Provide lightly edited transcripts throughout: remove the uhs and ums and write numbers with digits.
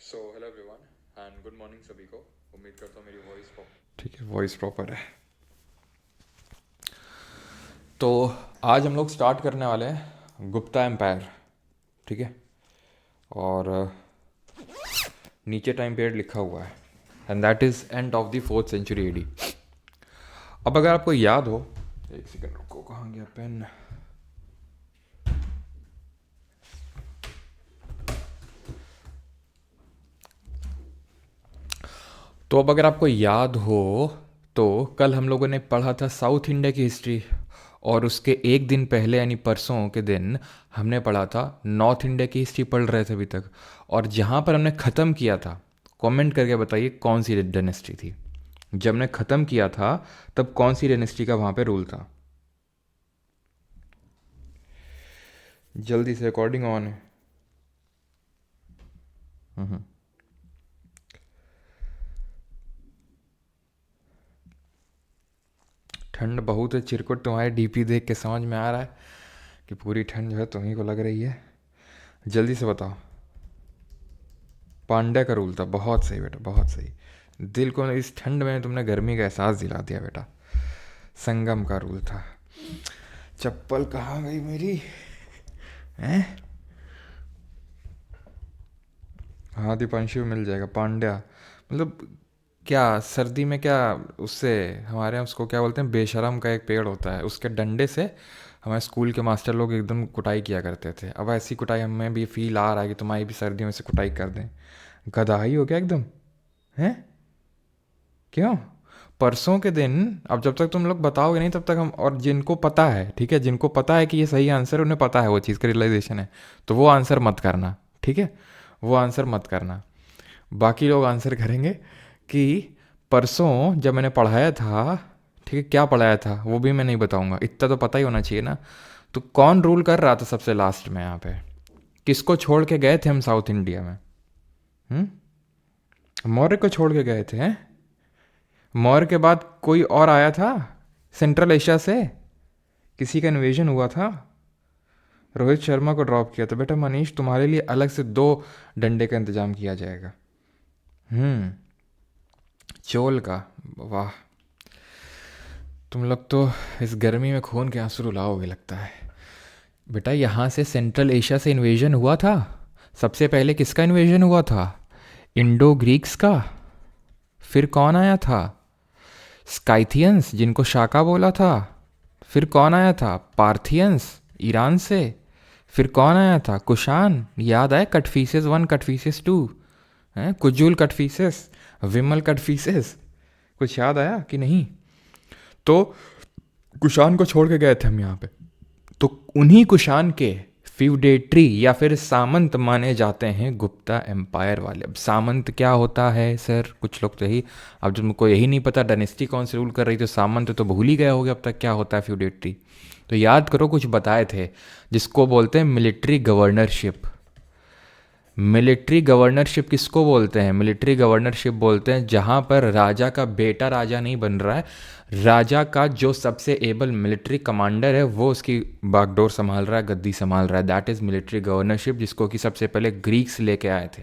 So hello everyone and good morning सभी को। उम्मीद करता हूँ मेरी वॉइस ठीक है, वॉइस प्रॉपर है। तो आज हम लोग स्टार्ट करने वाले हैं गुप्ता एम्पायर। ठीक है। और नीचे टाइम पीरियड लिखा हुआ है and that is end of the 4th century AD। अब अगर आपको याद हो, एक सेकंड रुको, कहाँ गया पेन। तो अब अगर आपको याद हो तो कल हम लोगों ने पढ़ा था साउथ इंडिया की हिस्ट्री, और उसके एक दिन पहले यानी परसों के दिन हमने पढ़ा था नॉर्थ इंडिया की हिस्ट्री पढ़ रहे थे अभी तक। और जहाँ पर हमने ख़त्म किया था, कमेंट करके बताइए कौन सी डायनेस्टी थी। जब हमने ख़त्म किया था तब कौन सी डायनेस्टी का वहाँ पे रूल था। जल्दी से, रिकॉर्डिंग ऑन है। ठंड बहुत है चिरकुट, तुम्हारे डीपी देख के समझ में आ रहा है कि पूरी ठंड जो है तुम्हीं को लग रही है। जल्दी से बताओ। पांड्या का रूल था। बहुत सही बेटा, बहुत सही। दिल को इस ठंड में तुमने गर्मी का एहसास दिला दिया बेटा। संगम का रूल था। चप्पल कहाँ गई मेरी? हैं? हाँ, दीपांशु मिल जाएगा। पांड्या मतलब क्या, सर्दी में क्या, उससे हमारे यहाँ उसको क्या बोलते हैं, बेशरम का एक पेड़ होता है, उसके डंडे से हमारे स्कूल के मास्टर लोग एकदम कुटाई किया करते थे। अब ऐसी कुटाई हमें भी फील आ रहा है कि तुम्हारी भी सर्दियों में से कुटाई कर दें। गधा हो गया एकदम। हैं? क्यों? परसों के दिन, अब जब तक तुम लोग बताओगे नहीं तब तक हम, और जिनको पता है, ठीक है, जिनको पता है कि ये सही आंसर है, उन्हें पता है वो चीज़ का रियलाइजेशन है, तो वो आंसर मत करना। ठीक है, वो आंसर मत करना। बाकी लोग आंसर करेंगे कि परसों जब मैंने पढ़ाया था, ठीक है, क्या पढ़ाया था वो भी मैं नहीं बताऊंगा, इतना तो पता ही होना चाहिए ना। तो कौन रूल कर रहा था सबसे लास्ट में यहाँ पे? किसको छोड़ के गए थे हम साउथ इंडिया में? मौर्य को छोड़ के गए थे, हैं? मौर्य के बाद कोई और आया था सेंट्रल एशिया से? किसी का इन्वेजन हुआ था? रोहित शर्मा को ड्रॉप किया था। बेटा मनीष, तुम्हारे लिए अलग से 2 डंडे का इंतजाम किया जाएगा। चोल का। वाह, तुम लोग तो इस गर्मी में खून के आंसू रुलाओगे लगता है। बेटा यहाँ से सेंट्रल एशिया से इन्वेजन हुआ था। सबसे पहले किसका इन्वेजन हुआ था? इंडो ग्रीक्स का। फिर कौन आया था? स्काइथियंस, जिनको शाका बोला था। फिर कौन आया था? पार्थियंस, ईरान से। फिर कौन आया था? कुषाण, याद आए? कटफीसेस 1, कटफीसेस 2, हैं, कुजुल कटफीसेस, विमल कटफीसेस। कुछ याद आया कि नहीं? तो कुषाण को छोड़ के गए थे हम यहाँ पे। तो उन्हीं कुषाण के फ्यूडेटरी या फिर सामंत माने जाते हैं गुप्ता एम्पायर वाले। अब सामंत क्या होता है सर? कुछ लोग तो यही, अब जब तुमको यही नहीं पता डायनेस्टी कौन से रूल कर रही, तो सामंत तो भूल ही गए होगे अब तक क्या होता है फ्यूडेटरी। तो याद करो, कुछ बताए थे जिसको बोलते हैं मिलिट्री गवर्नरशिप। मिलिट्री गवर्नरशिप किसको बोलते हैं? मिलिट्री गवर्नरशिप बोलते हैं जहाँ पर राजा का बेटा राजा नहीं बन रहा है, राजा का जो सबसे एबल मिलिट्री कमांडर है वो उसकी बागडोर संभाल रहा है, गद्दी संभाल रहा है। दैट इज़ मिलिट्री गवर्नरशिप, जिसको कि सबसे पहले ग्रीक्स लेके आए थे।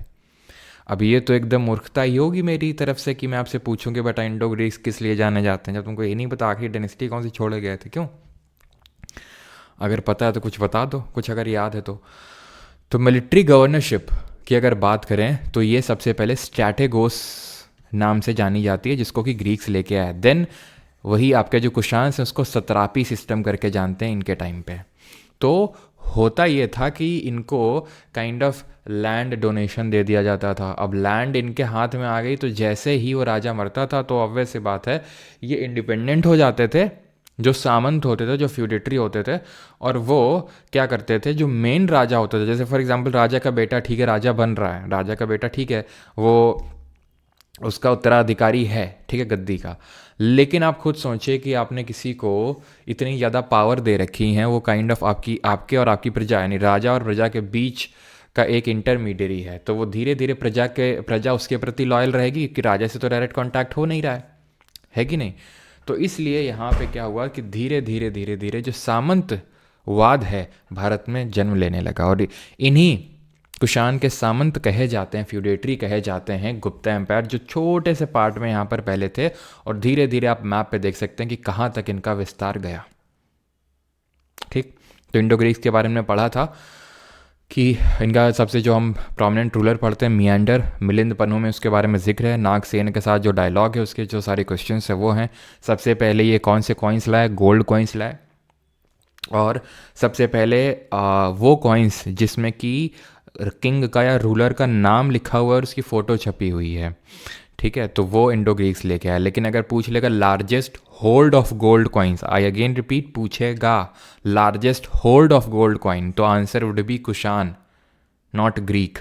अब ये तो एकदम मूर्खता ही होगी मेरी तरफ से कि मैं आपसे पूछूं कि बेटा इंडो ग्रीक्स किस लिए जाने जाते हैं, जब तुमको ये नहीं पता आखिर डायनेस्टी कौन सी छोड़े गए थे, क्यों? अगर पता है तो कुछ बता दो, कुछ अगर याद है तो मिलिट्री गवर्नरशिप की अगर बात करें तो ये सबसे पहले स्ट्रैटेगोस नाम से जानी जाती है, जिसको कि ग्रीक्स लेके आए। देन वही आपके जो कुशांस हैं उसको सत्रापी सिस्टम करके जानते हैं इनके टाइम पे। तो होता ये था कि इनको काइंड ऑफ लैंड डोनेशन दे दिया जाता था। अब लैंड इनके हाथ में आ गई तो जैसे ही वो राजा मरता था तो ऑब्वियस सी बात है ये इंडिपेंडेंट हो जाते थे, जो सामंत होते थे, जो फ्यूडेटरी होते थे। और वो क्या करते थे, जो मेन राजा होते थे, जैसे फॉर एग्जांपल राजा का बेटा, ठीक है, राजा बन रहा है, राजा का बेटा, ठीक है, वो उसका उत्तराधिकारी है, ठीक है, गद्दी का। लेकिन आप खुद सोचिए कि आपने किसी को इतनी ज़्यादा पावर दे रखी हैं, वो काइंड ऑफ आपकी, आपके और आपकी प्रजा यानी राजा और प्रजा के बीच का एक इंटरमीडियरी है। तो वो धीरे धीरे प्रजा उसके प्रति लॉयल रहेगी कि राजा से तो डायरेक्ट कांटेक्ट हो नहीं रहा है कि नहीं? तो इसलिए यहाँ पे क्या हुआ कि धीरे धीरे धीरे धीरे जो सामंतवाद है भारत में जन्म लेने लगा। और इन्हीं कुषाण के सामंत कहे जाते हैं, फ्यूडेटरी कहे जाते हैं गुप्ता एम्पायर, जो छोटे से पार्ट में यहाँ पर पहले थे और धीरे धीरे आप मैप पे देख सकते हैं कि कहाँ तक इनका विस्तार गया। ठीक, तो इंडो ग्रीक्स के बारे में पढ़ा था कि इनका सबसे जो हम प्रोमिनेंट रूलर पढ़ते हैं मियांडर, मिलिंद पन्नों में उसके बारे में जिक्र है। नागसेन के साथ जो डायलॉग है उसके जो सारे क्वेश्चंस है वो हैं। सबसे पहले ये कौन से कॉइन्स लाए? गोल्ड कॉइन्स लाए। और सबसे पहले वो कॉइन्स जिसमें कि किंग का या रूलर का नाम लिखा हुआ है और उसकी फ़ोटो छपी हुई है, ठीक है, तो वो इंडो ग्रीक्स लेके आया। लेकिन अगर पूछ लेगा largest hoard of gold coins, I again repeat, पूछेगा largest hoard of gold coin, तो answer would be Kushan, not Greek.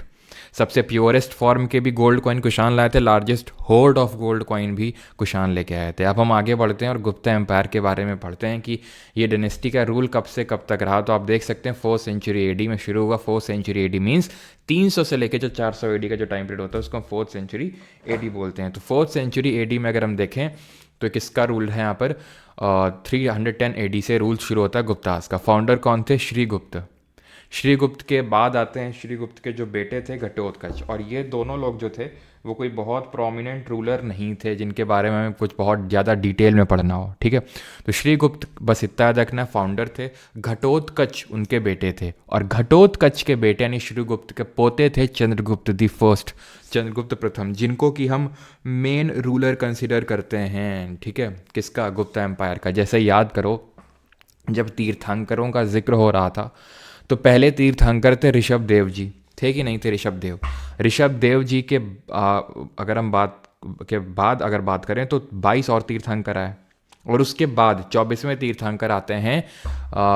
सबसे प्योरेस्ट फॉर्म के भी गोल्ड कॉइन कुषाण लाए थे, largest hoard of gold coin भी कुषाण लेके आए थे। अब हम आगे बढ़ते हैं और गुप्ता एम्पायर के बारे में पढ़ते हैं कि ये डायनेस्टी का रूल कब से कब तक रहा। तो आप देख सकते हैं 4th सेंचुरी एडी में शुरू हुआ। 4th सेंचुरी एडी मीन्स 300 से लेकर जो 400 एडी का जो टाइम पीरियड होता है उसको हम 4th सेंचुरी एडी बोलते हैं। तो 4th सेंचुरी एडी में अगर हम देखें तो किसका रूल है यहाँ पर? 310 एडी से रूल शुरू होता है गुप्तास का। फाउंडर कौन थे? श्रीगुप्त। श्रीगुप्त के बाद आते हैं श्रीगुप्त के जो बेटे थे घटोत्कच, और ये दोनों लोग जो थे वो कोई बहुत प्रोमिनेंट रूलर नहीं थे जिनके बारे में कुछ बहुत ज़्यादा डिटेल में पढ़ना हो, ठीक है। तो श्रीगुप्त बस इतना याद रखना फाउंडर थे। घटोत्कच उनके बेटे थे, और घटोत्कच के बेटे यानी श्रीगुप्त के पोते थे चंद्रगुप्त दी फर्स्ट, चंद्रगुप्त प्रथम, जिनको कि हम मेन रूलर कंसिडर करते हैं, ठीक है, किसका? गुप्ता एम्पायर का। जैसे याद करो जब तीर्थंकरों का जिक्र हो रहा था तो पहले तीर्थंकर थे ऋषभ देव जी, थे कि नहीं थे ऋषभ देव? ऋषभ देव जी के अगर हम बाद अगर बात करें तो 22 और तीर्थंकर आए, और उसके बाद 24वें तीर्थंकर आते हैं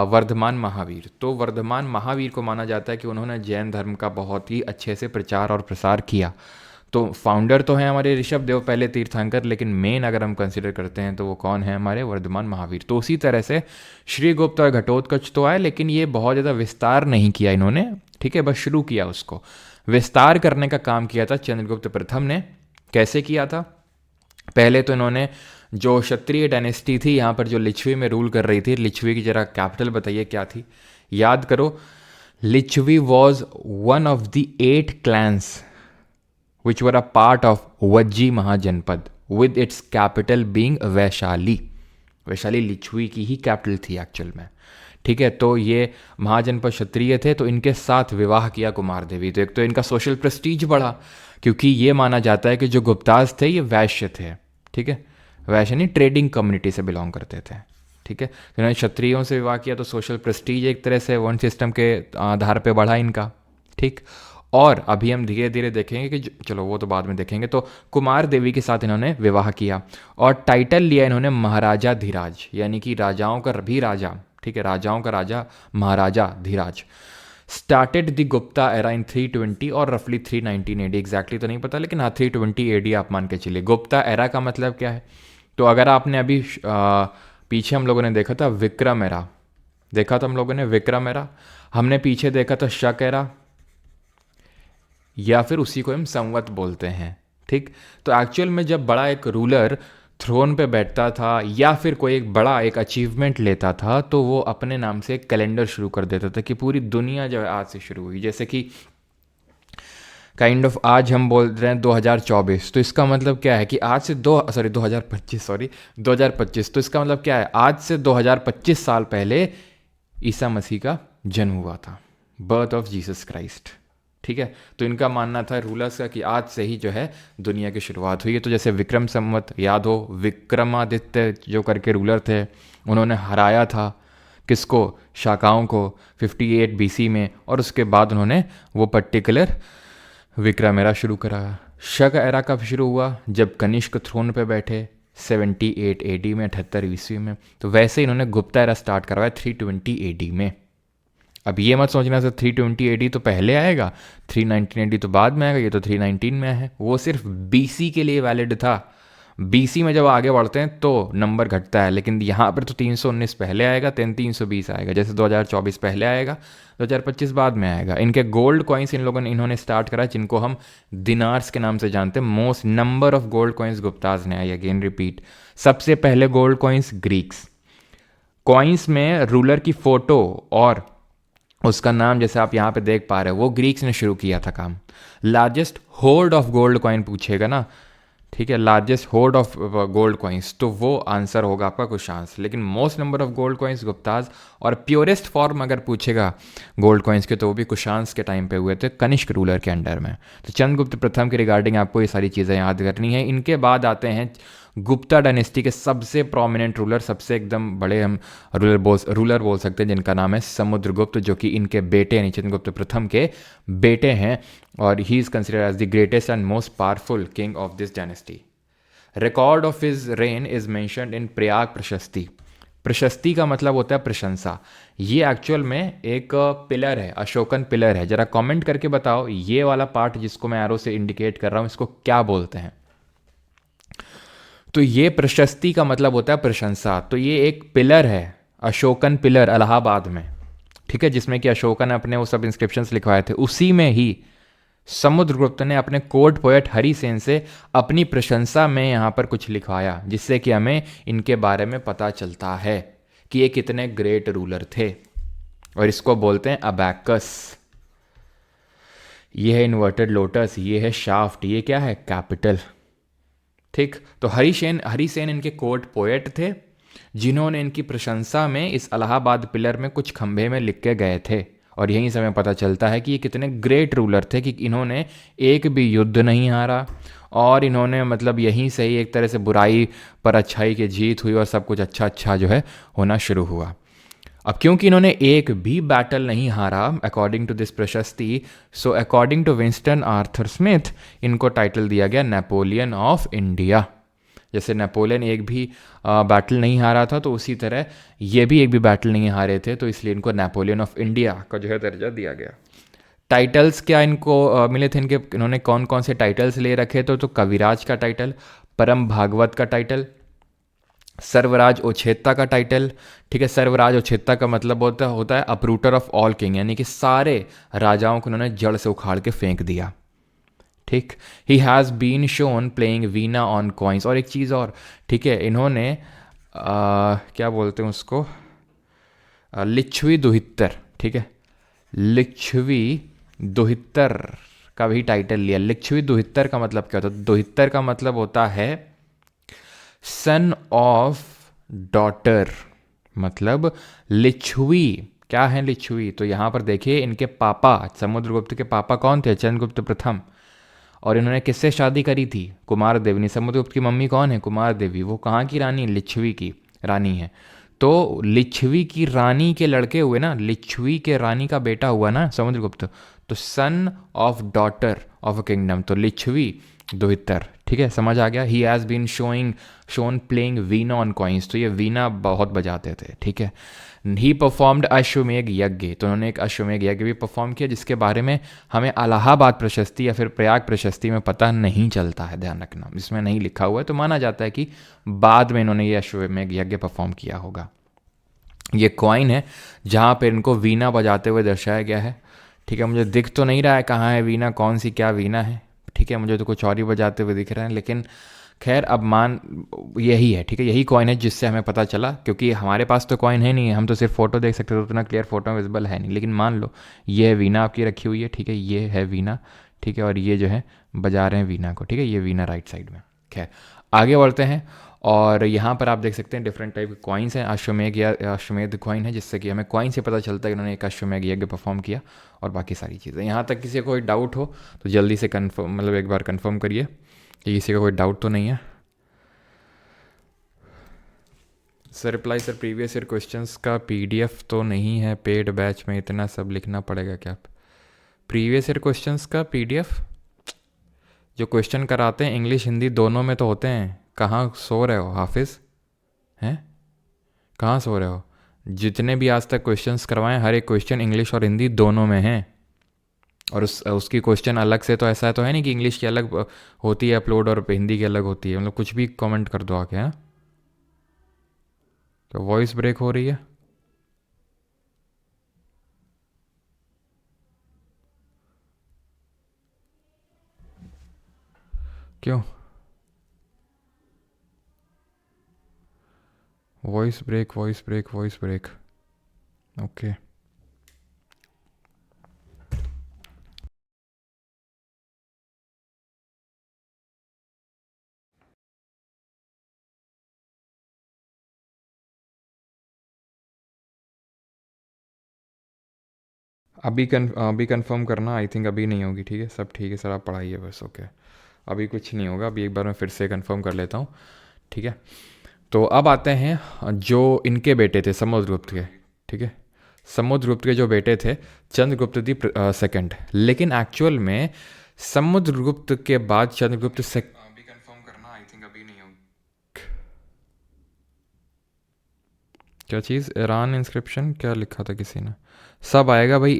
वर्धमान महावीर। तो वर्धमान महावीर को माना जाता है कि उन्होंने जैन धर्म का बहुत ही अच्छे से प्रचार और प्रसार किया। तो फाउंडर तो हैं हमारे ऋषभ देव पहले तीर्थंकर, लेकिन मेन अगर हम कंसिडर करते हैं तो वो कौन है? हमारे वर्धमान महावीर। तो उसी तरह से श्रीगुप्त और घटोत्कच तो आए, लेकिन ये बहुत ज़्यादा विस्तार नहीं किया इन्होंने, ठीक है, बस शुरू किया। उसको विस्तार करने का काम किया था चंद्रगुप्त प्रथम ने। कैसे किया था? पहले तो इन्होंने जो क्षत्रिय डायनेस्टी थी यहाँ पर जो लिच्छवी में रूल कर रही थी, लिच्छवी की जरा कैपिटल बताइए क्या थी? याद करो, Licchavi was one of the 8 clans which were a part of Vajji Mahajanapada with its capital being Vaishali. Vaishali Licchavi की ही कैपिटल थी एक्चुअल में, ठीक है। तो ये महाजनपद क्षत्रिय थे, तो इनके साथ विवाह किया कुमार देवी। तो एक तो इनका सोशल प्रेस्टीज बढ़ा, क्योंकि ये माना जाता है कि जो गुप्ताज थे ये वैश्य थे, ठीक है, वैश्य नहीं, ट्रेडिंग कम्युनिटी से बिलोंग करते थे, ठीक है। तो इन्होंने क्षत्रियों से विवाह किया, तो सोशल प्रेस्टीज एक तरह से वर्ण सिस्टम के आधार पर बढ़ा इनका, ठीक। और अभी हम धीरे धीरे देखेंगे कि चलो वो तो बाद में देखेंगे। तो कुमार देवी के साथ इन्होंने विवाह किया और टाइटल लिया इन्होंने महाराजा धीराज, यानी कि राजाओं का भी राजा, ठीक है, राजाओं का राजा महाराजा Dhiraj. Started the Gupta era in 320 और रफली 319 एडी, एग्जैक्टली तो नहीं पता, लेकिन हाँ 320 एडी आप मान के चलिए। गुप्ता एरा का मतलब क्या है? तो अगर आपने अभी पीछे हम लोगों ने देखा था विक्रम एरा, देखा था हम लोगों ने विक्रम एरा, हमने पीछे देखा था शक एरा, या फिर उसी को हम संवत बोलते हैं, ठीक। तो एक्चुअल में जब बड़ा एक रूलर थ्रोन पे बैठता था या फिर कोई एक बड़ा एक अचीवमेंट लेता था, तो वो अपने नाम से एक कैलेंडर शुरू कर देता था कि पूरी दुनिया जो है आज से शुरू हुई। जैसे कि काइंड ऑफ आज हम बोल रहे हैं 2024, तो इसका मतलब क्या है कि आज से 2025, तो इसका मतलब क्या है? आज से 2025 साल पहले ईसा मसीह का जन्म हुआ था, बर्थ ऑफ जीसस क्राइस्ट, ठीक है। तो इनका मानना था रूलर्स का कि आज से ही जो है दुनिया की शुरुआत हुई है। तो जैसे विक्रम संवत याद हो, विक्रमादित्य जो करके रूलर थे, उन्होंने हराया था किसको? शाकाओं को 58 BC में, और उसके बाद उन्होंने वो पर्टिकुलर विक्रम एरा शुरू करा। शक एरा कब शुरू हुआ? जब कनिष्क थ्रोन पे बैठे 78 AD में, 78 ईस्वी में। तो वैसे इन्होंने गुप्ता एरा स्टार्ट करवाया 320 AD में। अब ये मत सोचना सर 320 AD तो पहले आएगा, 319 AD तो बाद में आएगा, ये तो 319 में है। वो सिर्फ BC के लिए वैलिड था। BC में जब आगे बढ़ते हैं तो नंबर घटता है, लेकिन यहाँ पर तो 319 पहले आएगा, 320 आएगा। जैसे 2024 पहले आएगा, 2025 बाद में आएगा। इनके गोल्ड कॉइन्स इन्होंने स्टार्ट करा, जिनको हम दिनार्स के नाम से जानते हैं। Most number of gold coins Gupta's ने, आई अगेन रिपीट, सबसे पहले गोल्ड कॉइन्स ग्रीक्स। कॉइन्स में रूलर की फोटो और उसका नाम जैसे आप यहाँ पे देख पा रहे हो वो ग्रीक्स ने शुरू किया था काम। Largest hoard of gold coin पूछेगा ना, ठीक है, largest hoard of gold coins, तो वो आंसर होगा आपका कुशांश। लेकिन most number of gold coins Gupta's, और प्योरेस्ट फॉर्म अगर पूछेगा गोल्ड कॉइन्स के तो वो भी कुशांश के टाइम पे हुए थे, कनिष्क रूलर के अंडर में। तो चंद्रगुप्त प्रथम के रिगार्डिंग आपको ये सारी चीज़ें याद करनी है। इनके बाद आते हैं गुप्ता डायनेस्टी के सबसे प्रोमिनेंट रूलर, सबसे एकदम बड़े हम रूलर बोल सकते हैं, जिनका नाम है समुद्रगुप्त, जो कि इनके बेटे यानी चंद्रगुप्त प्रथम के बेटे हैं, और he is considered as the greatest and most powerful king of this dynasty. Record of his reign is mentioned in Prayag Prashasti. Prashasti का मतलब होता है प्रशंसा। ये एक्चुअल में एक पिलर है, अशोकन पिलर है। जरा कमेंट करके बताओ ये वाला पार्ट जिसको मैं एरो से इंडिकेट कर रहा हूँ इसको क्या बोलते हैं। तो ये प्रशस्ति का मतलब होता है प्रशंसा। तो ये एक पिलर है, अशोकन पिलर इलाहाबाद में, ठीक है, जिसमें कि अशोकन अपने वो सब इंस्क्रिप्शंस लिखवाए थे। उसी में ही समुद्रगुप्त ने अपने कोर्ट पोएट हरिसेन से अपनी प्रशंसा में यहाँ पर कुछ लिखवाया, जिससे कि हमें इनके बारे में पता चलता है कि ये कितने ग्रेट रूलर थे। और इसको बोलते हैं अबैकस। ये है इन्वर्टेड लोटस, ये है शाफ्ट, ये क्या है कैपिटल। ठीक, तो हरिसेन इनके कोर्ट पोएट थे, जिन्होंने इनकी प्रशंसा में इस इलाहाबाद पिलर में कुछ खंभे में लिख के गए थे। और यहीं से हमें पता चलता है कि ये कितने ग्रेट रूलर थे कि इन्होंने एक भी युद्ध नहीं हारा, और इन्होंने मतलब यहीं से ही एक तरह से बुराई पर अच्छाई की जीत हुई और सब कुछ अच्छा अच्छा जो है होना शुरू हुआ। अब क्योंकि इन्होंने एक भी बैटल नहीं हारा according to this Prashasti, so according to Winston Arthur Smith इनको टाइटल दिया गया नेपोलियन ऑफ इंडिया। जैसे नेपोलियन एक भी बैटल नहीं हारा था, तो उसी तरह ये भी एक भी बैटल नहीं हारे थे, तो इसलिए इनको नेपोलियन ऑफ इंडिया का जो है दर्जा दिया गया। टाइटल्स क्या इनको मिले थे इनके, इन्होंने कौन कौन से टाइटल्स ले रखे थे? तो कविराज का टाइटल, परम भागवत का टाइटल, सर्वराज ओछेत्ता का टाइटल। ठीक है, सर्वराज ओछेत्ता का मतलब होता है अपरूटर ऑफ ऑल किंग, यानी कि सारे राजाओं को उन्होंने जड़ से उखाड़ के फेंक दिया। ठीक, he has been shown playing veena on coins. और एक चीज़ और, ठीक है, इन्होंने क्या बोलते हैं उसको, लिच्छवी दुहितर, ठीक है, लिच्छवी दुहितर का भी टाइटल लिया। लिच्छवी दुहितर का मतलब क्या होता है? दुहितर का मतलब होता है सन ऑफ डॉटर, मतलब लिच्छवी। क्या है लिच्छवी? तो यहाँ पर देखिए इनके पापा, समुद्रगुप्त के पापा कौन थे? चंद्रगुप्त प्रथम। और इन्होंने किससे शादी करी थी? कुमार देवी। समुद्रगुप्त की मम्मी कौन है? कुमार देवी। वो कहाँ की रानी? लिच्छवी की रानी है। तो लिच्छवी की रानी के लड़के हुए ना, लिच्छवी के रानी का बेटा हुआ ना समुद्रगुप्त, तो son of daughter of a kingdom, तो लिच्छवी दुहितर। ठीक है, समझ आ गया। He has been shown playing veena on coins, तो ये वीना बहुत बजाते थे। ठीक है, ही परफॉर्म्ड अश्वमेघ यज्ञ, तो उन्होंने एक अश्वमेघ यज्ञ भी परफॉर्म किया, जिसके बारे में हमें इलाहाबाद प्रशस्ति या फिर प्रयाग प्रशस्ति में पता नहीं चलता है, ध्यान रखना, इसमें नहीं लिखा हुआ है। तो माना जाता है कि बाद में इन्होंने ये अश्वमेघ यज्ञ परफॉर्म किया होगा। ये कॉइन है जहाँ पर इनको वीणा बजाते हुए दर्शाया गया है। ठीक है, मुझे दिख तो नहीं रहा है कहाँ है वीणा, कौन सी क्या वीणा है। ठीक है, मुझे तो कुछ और ही बजाते हुए दिख रहे हैं, लेकिन खैर अब मान यही है। ठीक है, यही कॉइन है जिससे हमें पता चला, क्योंकि हमारे पास तो कॉइन है नहीं है, हम तो सिर्फ फोटो देख सकते, तो उतना क्लियर फोटो विजिबल है नहीं। लेकिन मान लो ये है वीणा आपकी रखी हुई है, ठीक है, ये है वीणा, ठीक है, और ये जो है बजा रहे हैं वीणा को। ठीक है, ये वीणा राइट साइड में। खैर आगे बढ़ते हैं, और यहाँ पर आप देख सकते हैं डिफरेंट टाइप के कॉइन्स हैं। अश्वमेघ या अश्वमेध कॉइन है, जिससे कि हमें कॉइन से पता चलता है कि उन्होंने एक अश्वमेघ यज्ञ परफॉर्म किया, और बाकी सारी चीज़ें। यहाँ तक किसी को कोई डाउट हो तो जल्दी से कन्फर्म, मतलब एक बार कन्फर्म करिए कि किसी का कोई डाउट तो नहीं है। Sir reply, sir previous year questions का पीडीएफ तो नहीं है पेड बैच में, इतना सब लिखना पड़ेगा क्या? प्रीवियस ईयर क्वेश्चंस का पीडीएफ जो क्वेश्चन कराते हैं इंग्लिश हिंदी दोनों में तो होते हैं। कहाँ सो रहे हो हाफिज़? हैं, कहाँ सो रहे हो? जितने भी आज तक क्वेश्चंस करवाएं, हर एक क्वेश्चन इंग्लिश और हिंदी दोनों में है। और उसकी क्वेश्चन अलग से तो ऐसा तो है नहीं कि इंग्लिश की अलग होती है अपलोड और हिंदी की अलग होती है। मतलब कुछ भी कमेंट कर दो आके। हाँ, तो वॉइस ब्रेक हो रही है। क्यों? Voice break, voice break, voice break. Okay, अभी कंफर्म करना, आई थिंक अभी नहीं होगी, ठीक है सब ठीक है सर, आप पढ़ाइए बस, ओके। अभी कुछ नहीं होगा, अभी एक बार मैं फिर से कंफर्म कर लेता हूँ, ठीक है। तो अब आते हैं जो इनके बेटे थे समुद्रगुप्त के, ठीक है। समुद्रगुप्त के जो बेटे थे चंद्रगुप्त दी सेकंड, लेकिन एक्चुअल में समुद्रगुप्त के बाद चंद्रगुप्त से अभी कंफर्म करना, आई थिंक अभी नहीं होगी। क्या चीज़? ईरान इंस्क्रिप्शन क्या लिखा था किसी ने? सब आएगा भाई,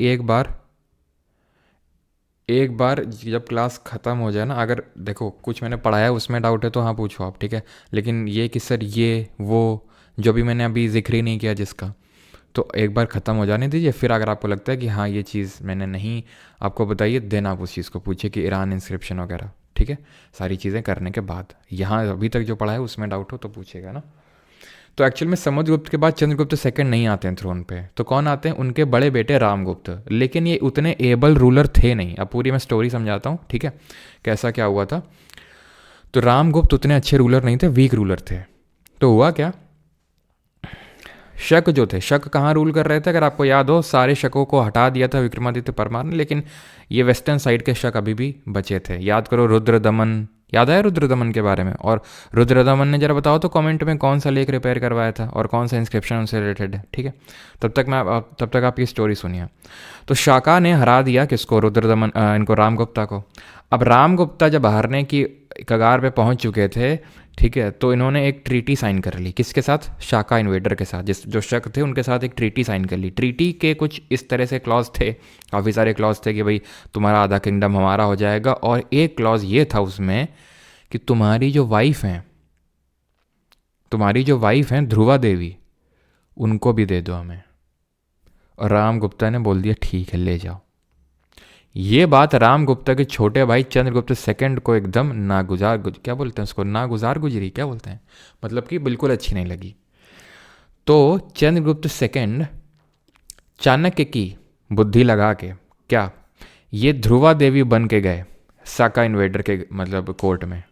एक बार जब क्लास ख़त्म हो जाए ना, अगर देखो कुछ मैंने पढ़ाया उसमें डाउट है तो हाँ पूछो आप, ठीक है। लेकिन ये कि सर ये वो जो भी मैंने अभी जिक्र ही नहीं किया जिसका, तो एक बार ख़त्म हो जाने दीजिए, फिर अगर आपको लगता है कि हाँ ये चीज़ मैंने नहीं आपको बताइए, देन आप उस चीज़ को पूछिए कि ईरान इंस्क्रिप्शन वगैरह, ठीक है। सारी चीज़ें करने के बाद यहाँ अभी तक जो पढ़ा है उसमें डाउट हो तो पूछेगा ना। तो एक्चुअल में समुद्रगुप्त के बाद चंद्रगुप्त सेकंड नहीं आते हैं थ्रोन पे, तो कौन आते हैं? उनके बड़े बेटे रामगुप्त। लेकिन ये उतने एबल रूलर थे नहीं। अब पूरी मैं स्टोरी समझाता हूँ, ठीक है, कैसा क्या हुआ था। तो रामगुप्त उतने अच्छे रूलर नहीं थे, वीक रूलर थे। तो हुआ क्या, शक जो थे, शक कहाँ रूल कर रहे थे? अगर आपको याद हो, सारे शकों को हटा दिया था विक्रमादित्य परमार ने, लेकिन ये वेस्टर्न साइड के शक अभी भी बचे थे। याद करो रुद्रदमन, याद आया रुद्रदमन के बारे में? और रुद्रदमन ने जरा बताओ तो कमेंट में कौन सा लेख रिपेयर करवाया था और कौन सा इंस्क्रिप्शन उनसे रिलेटेड है, ठीक है। तब तक आप ये स्टोरी सुनिए। तो शाका ने हरा दिया किसको? रुद्रदमन, इनको रामगुप्ता को। अब रामगुप्ता जब हारने की कगार पे पहुंच चुके थे, ठीक है, तो इन्होंने एक ट्रीटी साइन कर ली। किसके साथ? शाका इन्वेडर के साथ, जिस जो शक थे उनके साथ एक ट्रीटी साइन कर ली। ट्रीटी के कुछ इस तरह से क्लॉज थे, काफ़ी सारे क्लॉज थे कि भाई तुम्हारा आधा किंगडम हमारा हो जाएगा, और एक क्लॉज ये था उसमें कि तुम्हारी जो वाइफ हैं ध्रुवा देवी, उनको भी दे दो हमें। और राम गुप्ता ने बोल दिया ठीक है ले जाओ। ये बात राम गुप्ता के छोटे भाई चंद्रगुप्त सेकंड को एकदम क्या बोलते हैं उसको, नागुजार गुजरी, क्या बोलते हैं, मतलब कि बिल्कुल अच्छी नहीं लगी। तो चंद्रगुप्त सेकंड चाणक्य की बुद्धि लगा के क्या, ये ध्रुवा देवी बन के गए साका इन्वेडर के मतलब कोर्ट में,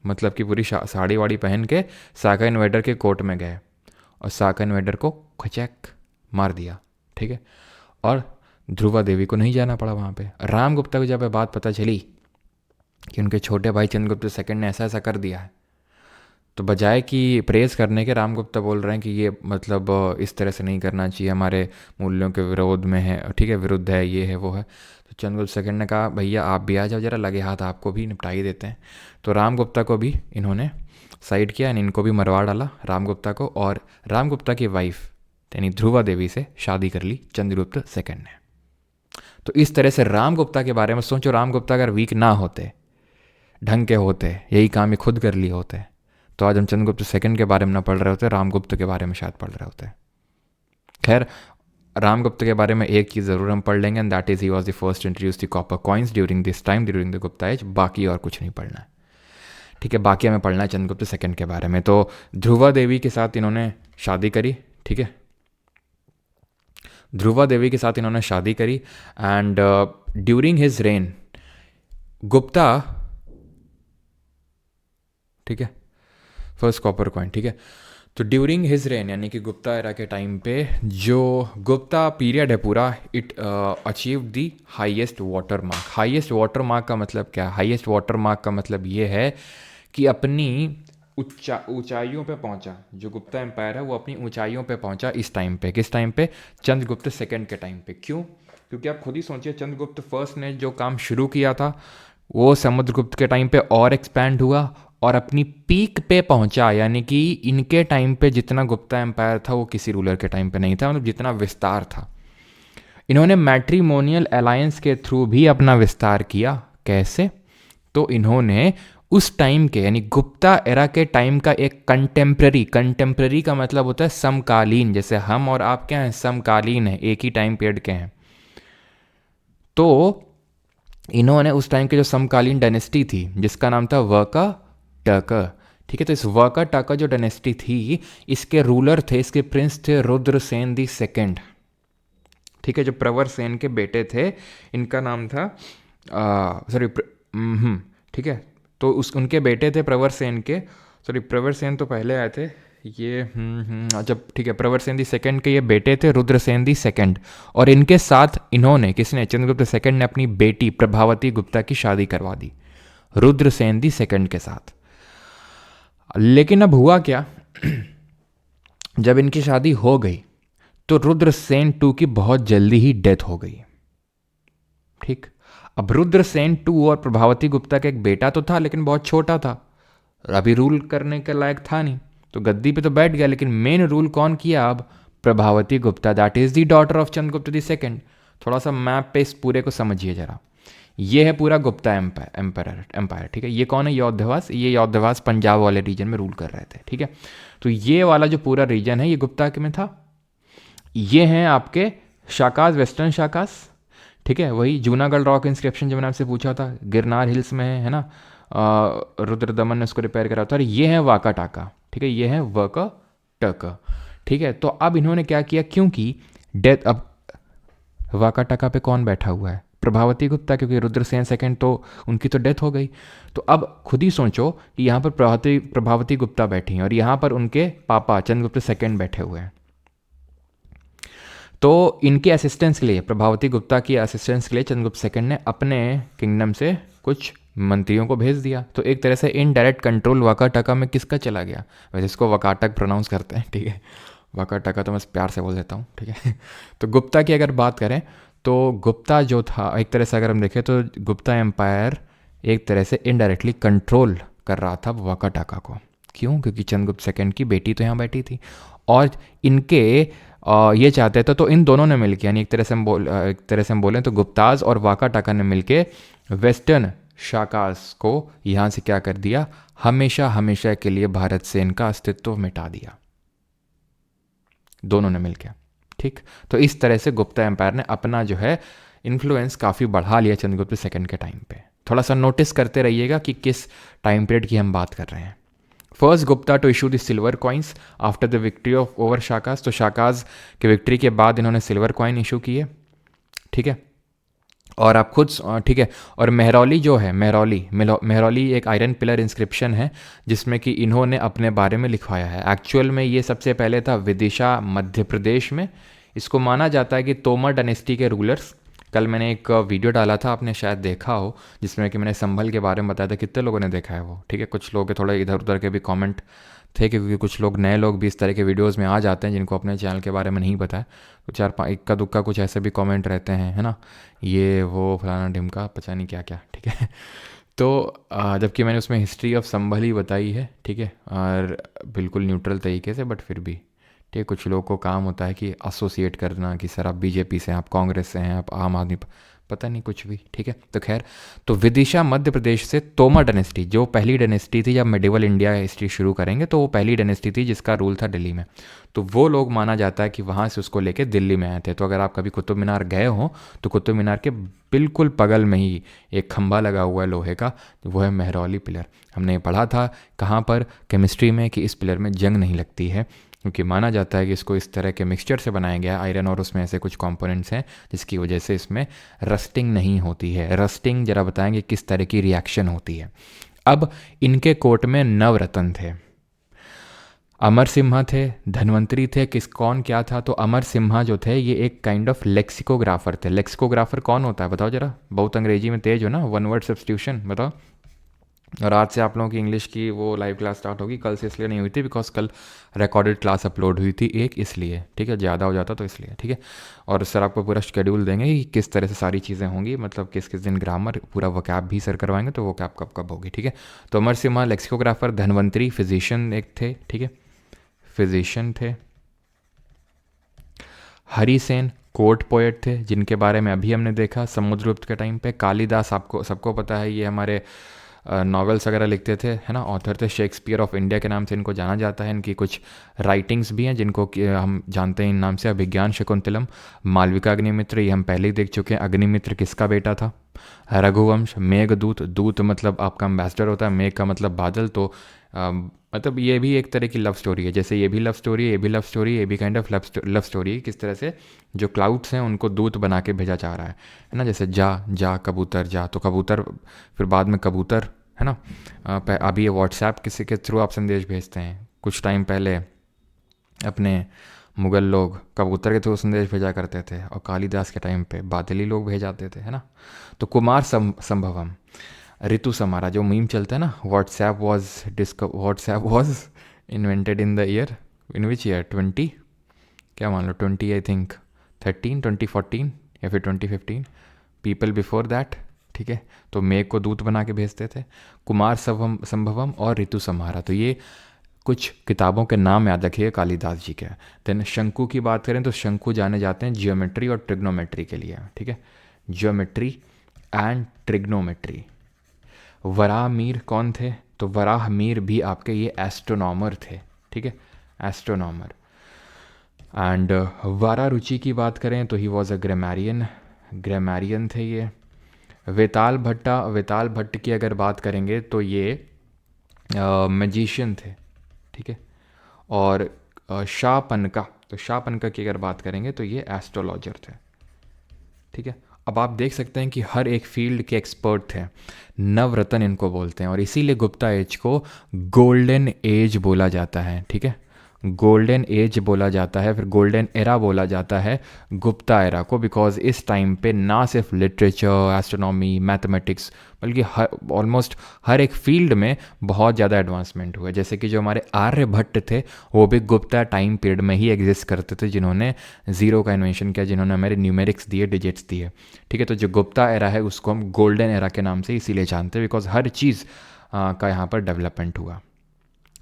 मतलब कि पूरी साड़ी वाड़ी पहन के साका इन्वेडर के कोर्ट में गए, और साका इन्वेडर को खचैक मार दिया, ठीक है। और ध्रुवा देवी को नहीं जाना पड़ा वहाँ पे। राम गुप्ता को जब बात पता चली कि उनके छोटे भाई चंद्रगुप्त सेकंड ने ऐसा ऐसा कर दिया है, तो बजाय कि प्रेज़ करने के, राम गुप्ता बोल रहे हैं कि ये मतलब इस तरह से नहीं करना चाहिए, हमारे मूल्यों के विरोध में है, ठीक है, विरुद्ध है, ये है वो है। तो चंद्रगुप्त सेकंड ने कहा भैया आप भी आ जाओ, जरा लगे हाथ आपको भी निपटा ही देते हैं। तो राम गुप्ता को भी इन्होंने साइड किया, यानी इनको भी मरवा डाला राम गुप्ता को, और राम गुप्ता की वाइफ यानी ध्रुवा देवी से शादी कर ली चंद्रगुप्त सेकंड ने। तो इस तरह से राम गुप्ता के बारे में सोचो, राम गुप्ता अगर वीक ना होते, ढंग के होते, यही काम ही खुद कर लिए होते, तो आज हम चंद्रगुप्त सेकंड के बारे में ना पढ़ रहे होते, रामगुप्त के बारे में शायद पढ़ रहे होते। खैर, रामगुप्त के बारे में एक चीज़ ज़रूर हम पढ़ लेंगे, and that is he was the first introduce the copper coins during this time, during the Gupta age. बाकी और कुछ नहीं पढ़ना है, ठीक है। बाकी हमें पढ़ना है चंद्रगुप्त सेकंड के बारे में। तो ध्रुवा देवी के साथ इन्होंने शादी करी, ठीक है, ध्रुवा देवी के साथ इन्होंने शादी करी, and during his rain Gupta, ठीक है, फर्स्ट कॉपर कॉइन, ठीक है। तो ड्यूरिंग हिज रेन यानी कि गुप्ता एरा के टाइम पे जो गुप्ता पीरियड है पूरा, it achieve the highest water mark. Highest water mark का मतलब क्या? हाईएस्ट वाटर मार्क का मतलब ये है कि अपनी ऊंचाइयों पे पहुंचा, जो गुप्ता एम्पायर है वो अपनी ऊंचाइयों पे पहुंचा इस टाइम पे। किस टाइम पे? चंद्रगुप्त सेकंड के टाइम पे। क्यों? क्योंकि आप खुद ही सोचिए, चंद्रगुप्त फर्स्ट ने जो काम शुरू किया था वो समुद्रगुप्त के टाइम पे और एक्सपैंड हुआ और अपनी पीक पे पहुंचा, यानी कि इनके टाइम पे जितना गुप्ता एम्पायर था वो किसी रूलर के टाइम पे नहीं था, मतलब जितना विस्तार था। इन्होंने मैट्रिमोनियल अलायंस के थ्रू भी अपना विस्तार किया। कैसे? तो इन्होंने उस टाइम के यानी गुप्ता एरा के टाइम का एक कंटेम्प्रेरी का मतलब होता है समकालीन, जैसे हम और आप क्या हैं, समकालीन है, एक ही टाइम पीरियड के हैं। तो इन्होंने उस टाइम के जो समकालीन डायनेस्टी थी जिसका नाम था वर्का टर्क, ठीक है, तो इस वर्का टर्क जो डायनेस्टी थी, इसके रूलर थे, इसके प्रिंस थे रुद्रसेन दी सेकंड, ठीक है, जो प्रवर सेन के बेटे थे, इनका नाम था सॉरी, ठीक है। तो उनके बेटे थे प्रवर सेन के, सॉरी प्रवर सेन तो पहले आए थे, ये जब ठीक है, प्रवरसेन दी सेकंड के ये बेटे थे रुद्रसेन दी सेकंड, और इनके साथ इन्होंने किसने, चंद्रगुप्त सेकंड ने अपनी बेटी प्रभावती गुप्ता की शादी करवा दी रुद्रसेन दी सेकंड के साथ। लेकिन अब हुआ क्या, जब इनकी शादी हो गई तो रुद्रसेन टू की बहुत जल्दी ही डेथ हो गई। ठीक, अब रुद्रसेन टू और प्रभावती गुप्ता का एक बेटा तो था लेकिन बहुत छोटा था, अभी रूल करने के लायक था नहीं, तो गद्दी पे तो बैठ गया, लेकिन मेन रूल कौन किया अब, Prabhavati Gupta, that is the daughter of Chandragupta the second. थोड़ा सा मैप पे इस पूरे को समझिए जरा, ये है पूरा गुप्ता एम्पायर। ठीक है, ये कौन है, यौद्धवास, ये यौद्धवास पंजाब वाले रीजन में रूल कर रहे थे। ठीक है, तो ये वाला जो पूरा रीजन है ये गुप्ता के में था। ये हैं आपके शाकाज, वेस्टर्न शाकाज। ठीक है, वही जूनागढ़ रॉक इंस्क्रिप्शन जो मैंने आपसे पूछा था, गिरनार हिल्स में है ना, रुद्रदमन ने उसको रिपेयर करा था। और ये है वाका टाका। ठीक है, ये है वाका टाका। ठीक है, तो अब इन्होंने क्या किया, क्योंकि डेथ, अब वाका टाका पे कौन बैठा हुआ है, प्रभावती गुप्ता, क्योंकि रुद्रसेन सेकंड तो उनकी तो डेथ हो गई। तो अब खुद ही सोचो कि यहाँ पर प्रभावती गुप्ता बैठी हैं और यहाँ पर उनके पापा चंद्रगुप्त सेकंड बैठे हुए हैं। तो इनके असिस्टेंस के लिए, प्रभावती गुप्ता की असिस्टेंस के लिए चंद्रगुप्त सेकंड ने अपने किंगडम से कुछ मंत्रियों को भेज दिया। तो एक तरह से इनडायरेक्ट कंट्रोल वाकाटका में किसका चला गया, वैसे इसको वकाटक प्रोनाउंस करते हैं। ठीक है, वाकाटका तो मैं प्यार से बोल देता हूँ। ठीक है, तो गुप्ता की अगर बात करें तो गुप्ता जो था, एक तरह से अगर हम देखें तो गुप्ता एम्पायर एक तरह से इनडायरेक्टली कंट्रोल कर रहा था वाकाटका को। क्यों, क्योंकि चंद्रगुप्त सेकंड की बेटी तो यहाँ बैठी थी और इनके ये चाहते थे, तो इन दोनों ने मिलकर, यानी एक तरह से हम बोलें तो गुप्ताज और वाकाटका ने मिलके वेस्टर्न शाकास को यहाँ से क्या कर दिया, हमेशा हमेशा के लिए भारत से इनका अस्तित्व मिटा दिया, दोनों ने मिलकर। ठीक, तो इस तरह से गुप्ता एम्पायर ने अपना जो है इन्फ्लुएंस काफ़ी बढ़ा लिया चंद्रगुप्त सेकंड के टाइम पे। थोड़ा सा नोटिस करते रहिएगा कि किस टाइम पीरियड की हम बात कर रहे हैं। First Gupta to issue the silver coins after the victory of over Shakas, तो शाकाज के विक्ट्री के बाद इन्होंने सिल्वर कॉइन इशू किए। ठीक है, और आप खुद, ठीक है, और मेहरौली जो है, मेहरौली एक आयरन पिलर इंस्क्रिप्शन है जिसमें कि इन्होंने अपने बारे में लिखवाया है। एक्चुअल में ये सबसे पहले था विदिशा मध्य प्रदेश में। इसको माना जाता है कि तोमर डायनेस्टी के रूलर्स, कल मैंने एक वीडियो डाला था, आपने शायद देखा हो, जिसमें कि मैंने संभल के बारे में बताया था। कितने लोगों ने देखा है वो? ठीक है, कुछ लोग थोड़ा इधर उधर के भी कमेंट थे, क्योंकि कुछ लोग नए लोग भी इस तरह के वीडियोस में आ जाते हैं जिनको अपने चैनल के बारे में नहीं पता है। तो 4-5 इक्का दुक्का कुछ ऐसे भी कमेंट रहते हैं, है ना, ये वो फलाना ढिमका पता नहीं क्या क्या। ठीक है, तो जबकि मैंने उसमें हिस्ट्री ऑफ संभल ही बताई है। ठीक है, और बिल्कुल न्यूट्रल तरीके से, बट फिर भी ठीक है, कुछ लोगों को काम होता है कि एसोसिएट करना कि सर आप बीजेपी से हैं, आप कांग्रेस से हैं, आप आम आदमी, पता नहीं कुछ भी। ठीक है, तो खैर, तो विदिशा मध्य प्रदेश से तोमर डायनेस्टी, जो पहली डायनेस्टी थी, जब मेडिवल इंडिया हिस्ट्री शुरू करेंगे तो वो पहली डायनेस्टी थी जिसका रूल था दिल्ली में। तो वो लोग माना जाता है कि वहाँ से उसको लेके दिल्ली में आए थे। तो अगर आप कभी कुतुब मीनार गए हो तो कुतुब मीनार के बिल्कुल बगल में ही एक खंभा लगा हुआ है लोहे का, वो है मेहरौली पिलर। हमने पढ़ा था कहाँ पर, केमिस्ट्री में, कि इस पिलर में जंग नहीं लगती है, क्योंकि माना जाता है कि इसको इस तरह के मिक्सचर से बनाया गया आयरन, और उसमें ऐसे कुछ कंपोनेंट्स हैं जिसकी वजह से इसमें रस्टिंग नहीं होती है। रस्टिंग जरा बताएंगे किस तरह की रिएक्शन होती है। अब इनके कोर्ट में नवरत्न थे, अमर सिम्हा थे, धन्वंतरी थे, कौन क्या था, तो अमर सिम्हा जो थे ये एक काइंड ऑफ लेक्सिकोग्राफर थे। लेक्सिकोग्राफर कौन होता है बताओ जरा, बहुत अंग्रेजी में तेज हो ना, वन वर्ड सब्स्टिट्यूशन बताओ। और आज से आप लोगों की इंग्लिश की वो लाइव क्लास स्टार्ट होगी, कल से इसलिए नहीं हुई थी बिकॉज कल रिकॉर्डेड क्लास अपलोड हुई थी एक, इसलिए। ठीक है, ज़्यादा हो जाता तो इसलिए। ठीक है, और सर आपको पूरा शेड्यूल देंगे कि किस तरह से सारी चीज़ें होंगी, मतलब किस किस दिन ग्रामर, पूरा वोकैब भी सर करवाएंगे, तो वो कैब कब कब होगी। ठीक है, तो अमर सिम्हा लेक्सिकोग्राफर, धन्वंतरी फिजिशियन एक थे। ठीक है, फिजिशियन थे। हरिसेन कोर्ट पोएट थे, जिनके बारे में अभी हमने देखा समुद्रगुप्त के टाइम पे। कालिदास, आपको सबको पता है, ये हमारे नॉवेल्स वगैरह लिखते थे, है ना, ऑथर थे, शेक्सपियर ऑफ इंडिया के नाम से इनको जाना जाता है। इनकी कुछ राइटिंग्स भी हैं जिनको हम जानते हैं इन नाम से, अभिज्ञान शाकुंतलम, मालविका अग्निमित्र, ये हम पहले ही देख चुके हैं। अग्निमित्र किसका बेटा था? रघुवंश, मेघदूत, दूत मतलब आपका एम्बेसडर होता है, मेघ का मतलब बादल, तो मतलब ये भी एक तरह की लव स्टोरी है, जैसे ये भी लव स्टोरी है, ये भी लव स्टोरी है, ये भी काइंड ऑफ लव स्टोरी है। किस तरह से जो क्लाउड्स हैं उनको दूत बना के भेजा जा रहा है ना, जैसे जा जा कबूतर जा, तो कबूतर फिर बाद में कबूतर, है ना। अभी ये व्हाट्सएप किसी के थ्रू आप संदेश भेजते हैं, कुछ टाइम पहले अपने मुग़ल लोग कबूतर के थ्रू संदेश भेजा करते थे, और कालिदास के टाइम पे बादली लोग भेजाते थे, है ना। तो कुमार संभवम, ऋतु समारा, जो मीम चलता है ना, WhatsApp was invented in the year, in which year 20, क्या मान लो 20 आई थिंक 13, 2014 या फिर 2015, पीपल बिफोर दैट, ठीक है। तो मेघ को दूत बना के भेजते थे। कुमार संभवम और ऋतु संहारा, तो ये कुछ किताबों के नाम याद रखिए कालिदास जी के। देन शंकु की बात करें तो शंकु जाने जाते हैं जियोमेट्री और ट्रिग्नोमेट्री के लिए, ठीक है, geometry and trigonometry. Varaha Mir कौन थे? तो वराह मीर भी आपके ये एस्ट्रोनॉमर थे, ठीक है, एस्ट्रोनॉमर। एंड वारा रुचि की बात करें तो ही वॉज अ ग्रामेरियन थे ये। वेताल भट्ट की अगर बात करेंगे तो ये मैजिशियन थे, ठीक है। और शाहपनका, तो शाहपनका की अगर बात करेंगे तो ये एस्ट्रोलॉजर थे, ठीक है। अब आप देख सकते हैं कि हर एक फील्ड के एक्सपर्ट थे। नवरत्न इनको बोलते हैं, और इसीलिए गुप्ता एज को गोल्डन एज बोला जाता है, ठीक है। गोल्डन एज बोला जाता है, फिर गोल्डन एरा बोला जाता है गुप्ता एरा को, बिकॉज इस टाइम पे ना सिर्फ लिटरेचर, एस्ट्रोनॉमी, मैथमेटिक्स, बल्कि ऑलमोस्ट हर एक फील्ड में बहुत ज़्यादा एडवांसमेंट हुआ है। जैसे कि जो हमारे आर्यभट्ट थे वो भी गुप्ता टाइम पीरियड में ही एग्जिस्ट करते थे, जिन्होंने ज़ीरो का इन्वेंशन किया, जिन्होंने हमारे न्यूमेरिक्स दिए, डिजिट्स दिए, ठीक है। तो जो गुप्ता एरा है उसको हम गोल्डन एरा के नाम से इसीलिए जानते हैं, बिकॉज हर चीज़ का यहाँ पर डेवलपमेंट हुआ,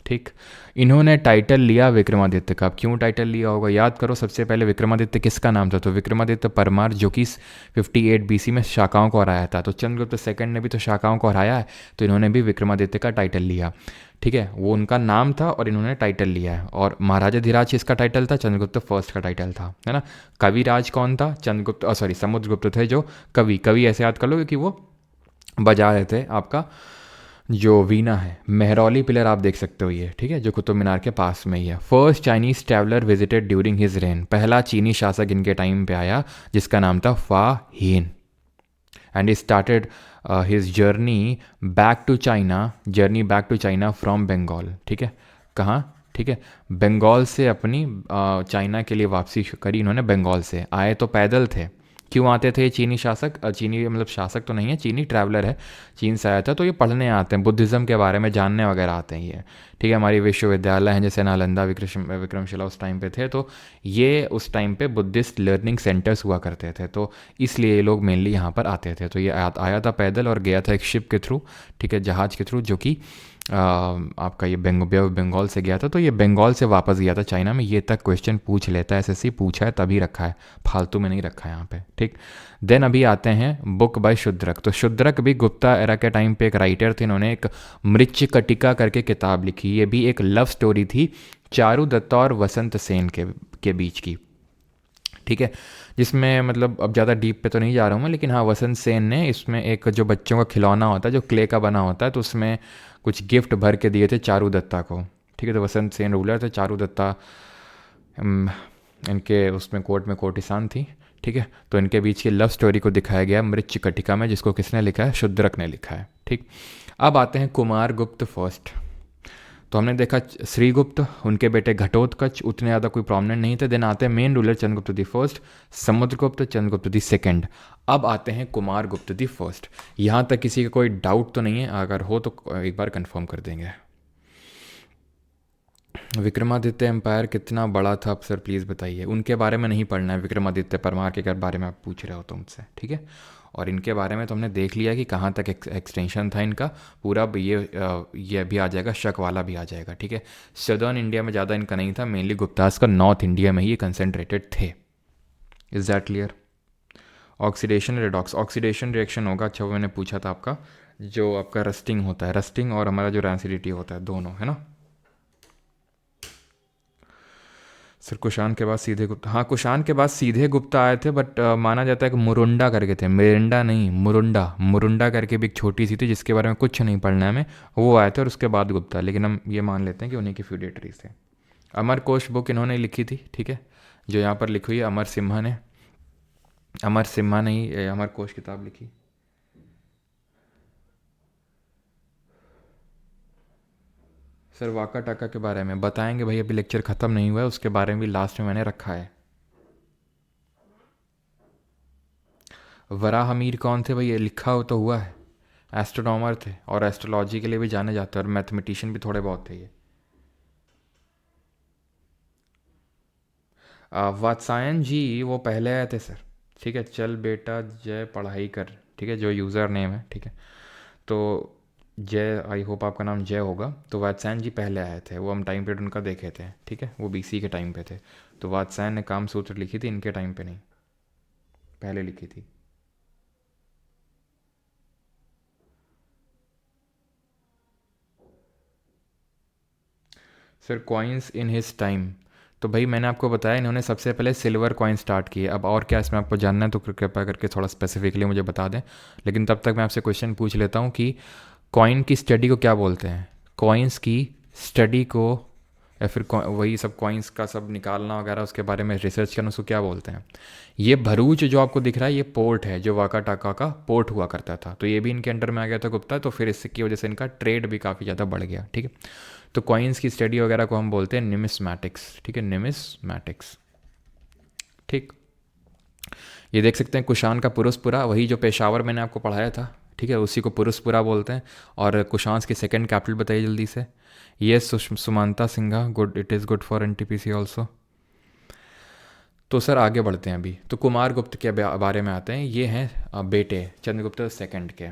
ठीक। इन्होंने टाइटल लिया विक्रमादित्य का। अब क्यों टाइटल लिया होगा, याद करो, सबसे पहले विक्रमादित्य किसका नाम था? तो विक्रमादित्य परमार, जो कि 58 बीसी में शाकाओं को हराया था। तो चंद्रगुप्त सेकंड ने भी तो शाकाओं को हराया है, तो इन्होंने भी विक्रमादित्य का टाइटल लिया, ठीक है। वो उनका नाम था और इन्होंने टाइटल लिया है। और महाराजा धीराज इसका टाइटल था, चंद्रगुप्त फर्स्ट का टाइटल था, है ना। कविराज कौन था? चंद्रगुप्त, सॉरी, समुद्रगुप्त थे जो कवि ऐसे याद कर लो क्योंकि वो बजा रहे थे आपका जो वीना है। मेहरौली पिलर आप देख सकते हो ये, ठीक है, जो कुतुब मीनार के पास में ही है। First Chinese traveller visited during his rain, पहला चीनी शासक इनके टाइम पे आया जिसका नाम था Fa Hien. And he started his journey back to China from Bengal, ठीक है। कहाँ? ठीक है, बंगाल से अपनी चाइना के लिए वापसी करी इन्होंने। बंगाल से आए तो पैदल थे। क्यों आते थे चीनी शासक? चीनी मतलब शासक तो नहीं है, चीनी ट्रैवलर है, चीन से आया था, तो ये पढ़ने आते हैं, बुद्धिज़्म के बारे में जानने वगैरह आते हैं ये, ठीक है। हमारी विश्वविद्यालय हैं जैसे नालंदा, विक्रमशिला उस टाइम पे थे, तो ये उस टाइम पे बुद्धिस्ट लर्निंग सेंटर्स हुआ करते थे, तो इसलिए ये लोग मेनली यहाँ पर आते थे। तो ये आया था पैदल और गया था एक शिप के थ्रू, ठीक है, जहाज़ के थ्रू, जो कि आपका ये बंगाल से गया था। तो ये बंगाल से वापस गया था चाइना में। ये तक क्वेश्चन पूछ लेता है, एसएससी पूछा है तभी रखा है, फालतू में नहीं रखा है यहाँ पे, ठीक। देन अभी आते हैं बुक बाय शुद्रक। तो शुद्रक भी गुप्ता एरा के टाइम पे एक राइटर थे, इन्होंने एक मृच्छकटिका करके किताब लिखी। ये भी एक लव स्टोरी थी चारुदत्ता और वसंत सेन के बीच की, ठीक है, जिसमें मतलब अब ज़्यादा डीप पे तो नहीं जा रहा हूँ मैं, लेकिन हाँ, वसंत सेन ने इसमें एक जो बच्चों का खिलौना होता है जो क्ले का बना होता है, तो उसमें कुछ गिफ्ट भर के दिए थे चारुदत्ता को, ठीक है। तो वसंत सेन रूलर थे, चारुदत्ता इनके उसमें कोर्ट में कोर्टिसान थी, ठीक है। तो इनके बीच की लव स्टोरी को दिखाया गया मृच्छकटिका में, जिसको किसने लिखा है? शुद्रक ने लिखा है, ठीक। अब आते हैं कुमार गुप्त फर्स्ट। तो हमने देखा श्रीगुप्त, उनके बेटे घटोत्कच उतने ज़्यादा कोई प्रॉमिनेंट नहीं थे। देन आते हैं main ruler Chandragupta the first, Samudragupta, Chandragupta the second. अब आते हैं कुमार गुप्त दी फर्स्ट। यहाँ तक किसी का कोई डाउट तो नहीं है? अगर हो तो एक बार कंफर्म कर देंगे। विक्रमादित्य एम्पायर कितना बड़ा था सर, प्लीज़ बताइए। उनके बारे में नहीं पढ़ना है, विक्रमादित्य परमार के बारे में आप पूछ रहे हो तो मुझसे, ठीक है। और इनके बारे में तो हमने देख लिया कि कहाँ तक एक्सटेंशन था इनका पूरा। ये भी आ जाएगा, शक वाला भी आ जाएगा, ठीक है। सदर्न इंडिया में ज़्यादा इनका नहीं था, मेनली गुप्तास का नॉर्थ इंडिया में ही ये कंसनट्रेटेड थे। Is that clear? Oxidation redox, oxidation reaction होगा, अच्छा वो मैंने पूछा था आपका, जो आपका रस्टिंग होता है, रस्टिंग और हमारा जो रैंसिडिटी होता है, दोनों, है ना। सर कुषाण के बाद सीधे गुप्ता, हाँ कुषाण के बाद सीधे गुप्ता आए थे, बट माना जाता है कि मुरुंडा करके थे, मिरिंडा नहीं, मुरुंडा करके भी एक छोटी सी थी जिसके बारे में कुछ नहीं पढ़ना है हमें, वो आए थे और उसके बाद गुप्ता, लेकिन हम ये मान लेते हैं कि उन्हीं के फ्यूडेटरीज थे। अमर कोश बुक इन्होंने लिखी थी, ठीक है, जो यहाँ पर लिखी हुई है अमर सिम्हा ने, अमर सिम्हा ने ही अमर कोश किताब लिखी। सर वाका टाका के बारे में बताएंगे भाई, अभी लेक्चर ख़त्म नहीं हुआ है, उसके बारे में भी लास्ट में मैंने रखा है। वराहमीर कौन थे भाई, ये लिखा हो तो हुआ है। एस्ट्रोनॉमर थे और एस्ट्रोलॉजी के लिए भी जाने जाते हैं, और मैथमेटिशियन भी थोड़े बहुत थे ये। वात्सायन जी वो पहले आए थे सर। ठीक है, चल बेटा जय पढ़ाई कर, ठीक है, जो यूज़र नेम है, ठीक है। तो जय, आई होप आपका नाम जय होगा। तो वात्सायन जी पहले आए थे, वो हम टाइम पीरियड उनका देखे थे, ठीक है, वो बीसी के टाइम पे थे। तो वात्सायन ने काम सूत्र लिखी थी, इनके टाइम पे नहीं, पहले लिखी थी। Sir coins in his time, तो भाई मैंने आपको बताया इन्होंने सबसे पहले सिल्वर कॉइन स्टार्ट किए। अब और क्या इसमें आपको जानना है तो कृपया करके थोड़ा स्पेसिफिकली मुझे बता दें। लेकिन तब तक मैं आपसे क्वेश्चन पूछ लेता हूँ कि कॉइन की स्टडी को क्या बोलते हैं? कॉइन्स की स्टडी को, या फिर वही सब कॉइन्स का सब निकालना वगैरह उसके बारे में रिसर्च करना, उसको क्या बोलते हैं? ये भरूच जो आपको दिख रहा है ये पोर्ट है, जो वाका टाका का पोर्ट हुआ करता था, तो ये भी इनके अंडर में आ गया था गुप्ता, तो फिर इसकी वजह से इनका ट्रेड भी काफ़ी ज़्यादा बढ़ गया, ठीक है। तो कॉइन्स की स्टडी वगैरह को हम बोलते हैं निमिस्मैटिक्स, ठीक है, निमिस्मैटिक्स, ठीक। ये देख सकते हैं कुशान का पुरुषपुरा, वही जो पेशावर मैंने आपको पढ़ाया था, ठीक है, उसी को पुरुषपुरा बोलते हैं। और कुशांस की सेकंड कैपिटल बताइए जल्दी से। ये Sumanta Singha, good, it is good for NTPC also. तो सर आगे बढ़ते हैं अभी, तो कुमार गुप्त के बारे में आते हैं। ये हैं बेटे चंद्रगुप्त सेकंड के।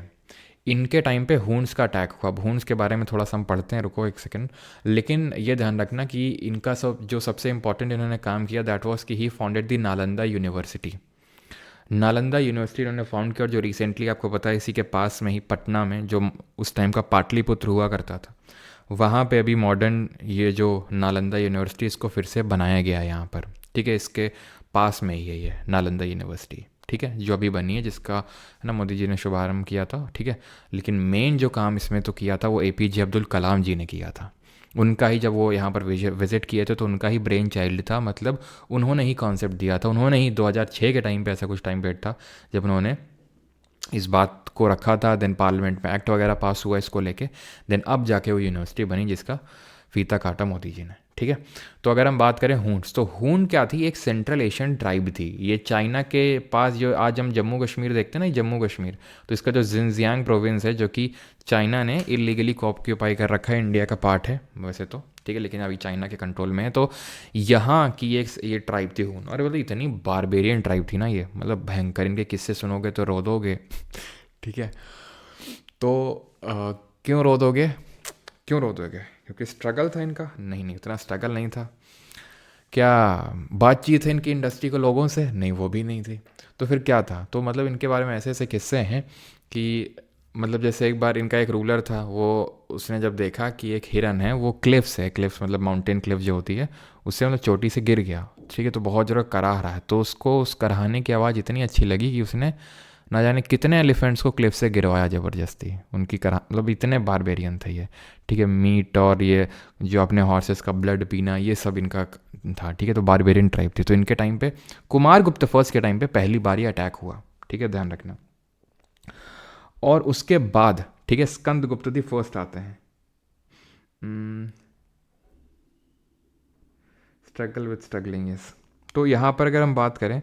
इनके टाइम पे हून्स का अटैक हुआ। अब हून्स के बारे में थोड़ा सा हम पढ़ते हैं, रुको एक सेकंड। लेकिन ये ध्यान रखना कि इनका सब जो सबसे इंपॉर्टेंट इन्होंने काम किया दैट वाज कि he founded the Nalanda university. Nalanda university उन्होंने फाउंड किया, और जो रिसेंटली आपको पता है इसी के पास में ही पटना में जो उस टाइम का पाटलिपुत्र हुआ करता था, वहाँ पे अभी मॉडर्न ये जो नालंदा यूनिवर्सिटी इसको फिर से बनाया गया है यहाँ पर, ठीक है। इसके पास में ही है ये नालंदा यूनिवर्सिटी, ठीक है, जो अभी बनी है, जिसका है ना मोदी जी ने शुभारंभ किया था, ठीक है। लेकिन मेन जो काम इसमें तो किया था वो एपीजे अब्दुल कलाम जी ने किया था। उनका ही जब वो यहाँ पर विजिट किए थे तो उनका ही ब्रेन चाइल्ड था, मतलब उन्होंने ही कॉन्सेप्ट दिया था। उन्होंने ही 2006 के टाइम पे, ऐसा कुछ टाइम पीरियड था जब उन्होंने इस बात को रखा था। देन पार्लियामेंट में एक्ट वगैरह पास हुआ इसको लेके, देन अब जाके वो यूनिवर्सिटी बनी जिसका फीता काटा मोदी जी ने, ठीक है। तो अगर हम बात करें हून्स, तो हून क्या थी? एक सेंट्रल एशियन ट्राइब थी। ये चाइना के पास, जो आज हम जम्मू कश्मीर देखते हैं ना, जम्मू कश्मीर, तो इसका जो जिनजियांग प्रोविंस है, जो कि चाइना ने इलीगली ऑक्यूपाई कर रखा है, इंडिया का पार्ट है वैसे तो, ठीक है, लेकिन अभी चाइना के कंट्रोल में है। तो यहाँ की एक ये ट्राइब थी हून, और मतलब इतनी बारबेरियन ट्राइब थी ना ये, मतलब भयंकर, इनके किस्से सुनोगे तो रो दोगे, ठीक है। तो क्यों रो दोगे? क्यों रो दोगे? क्योंकि स्ट्रगल था इनका? नहीं नहीं, उतना स्ट्रगल नहीं था। क्या बातचीत है इनकी इंडस्ट्री को लोगों से? नहीं, वो भी नहीं थी। तो फिर क्या था? तो मतलब इनके बारे में ऐसे ऐसे किस्से हैं कि मतलब जैसे एक बार इनका एक रूलर था, वो उसने जब देखा कि एक हिरन है, वो क्लिफ्स है, क्लिफ्स मतलब माउंटेन क्लिफ जो होती है, उससे मतलब चोटी से गिर गया, ठीक है, तो बहुत ज़रा कराह रहा है। तो उसको उस कराहने की आवाज़ इतनी अच्छी लगी कि उसने ना जाने कितने एलिफेंट्स को क्लिफ से गिरवाया ज़बरदस्ती, उनकी करा, मतलब इतने बारबेरियन थे ये, ठीक है। मीट और ये जो अपने हॉर्सेस का ब्लड पीना, ये सब इनका था, ठीक है। तो बारबेरियन ट्राइब थी। तो इनके टाइम पे, कुमार गुप्त फर्स्ट के टाइम पे पहली बार ये अटैक हुआ, ठीक है, ध्यान रखना। और उसके बाद, ठीक है, स्कंद गुप्त दी फर्स्ट आते हैं। Struggle with struggling, yes. तो यहाँ पर अगर हम बात करें,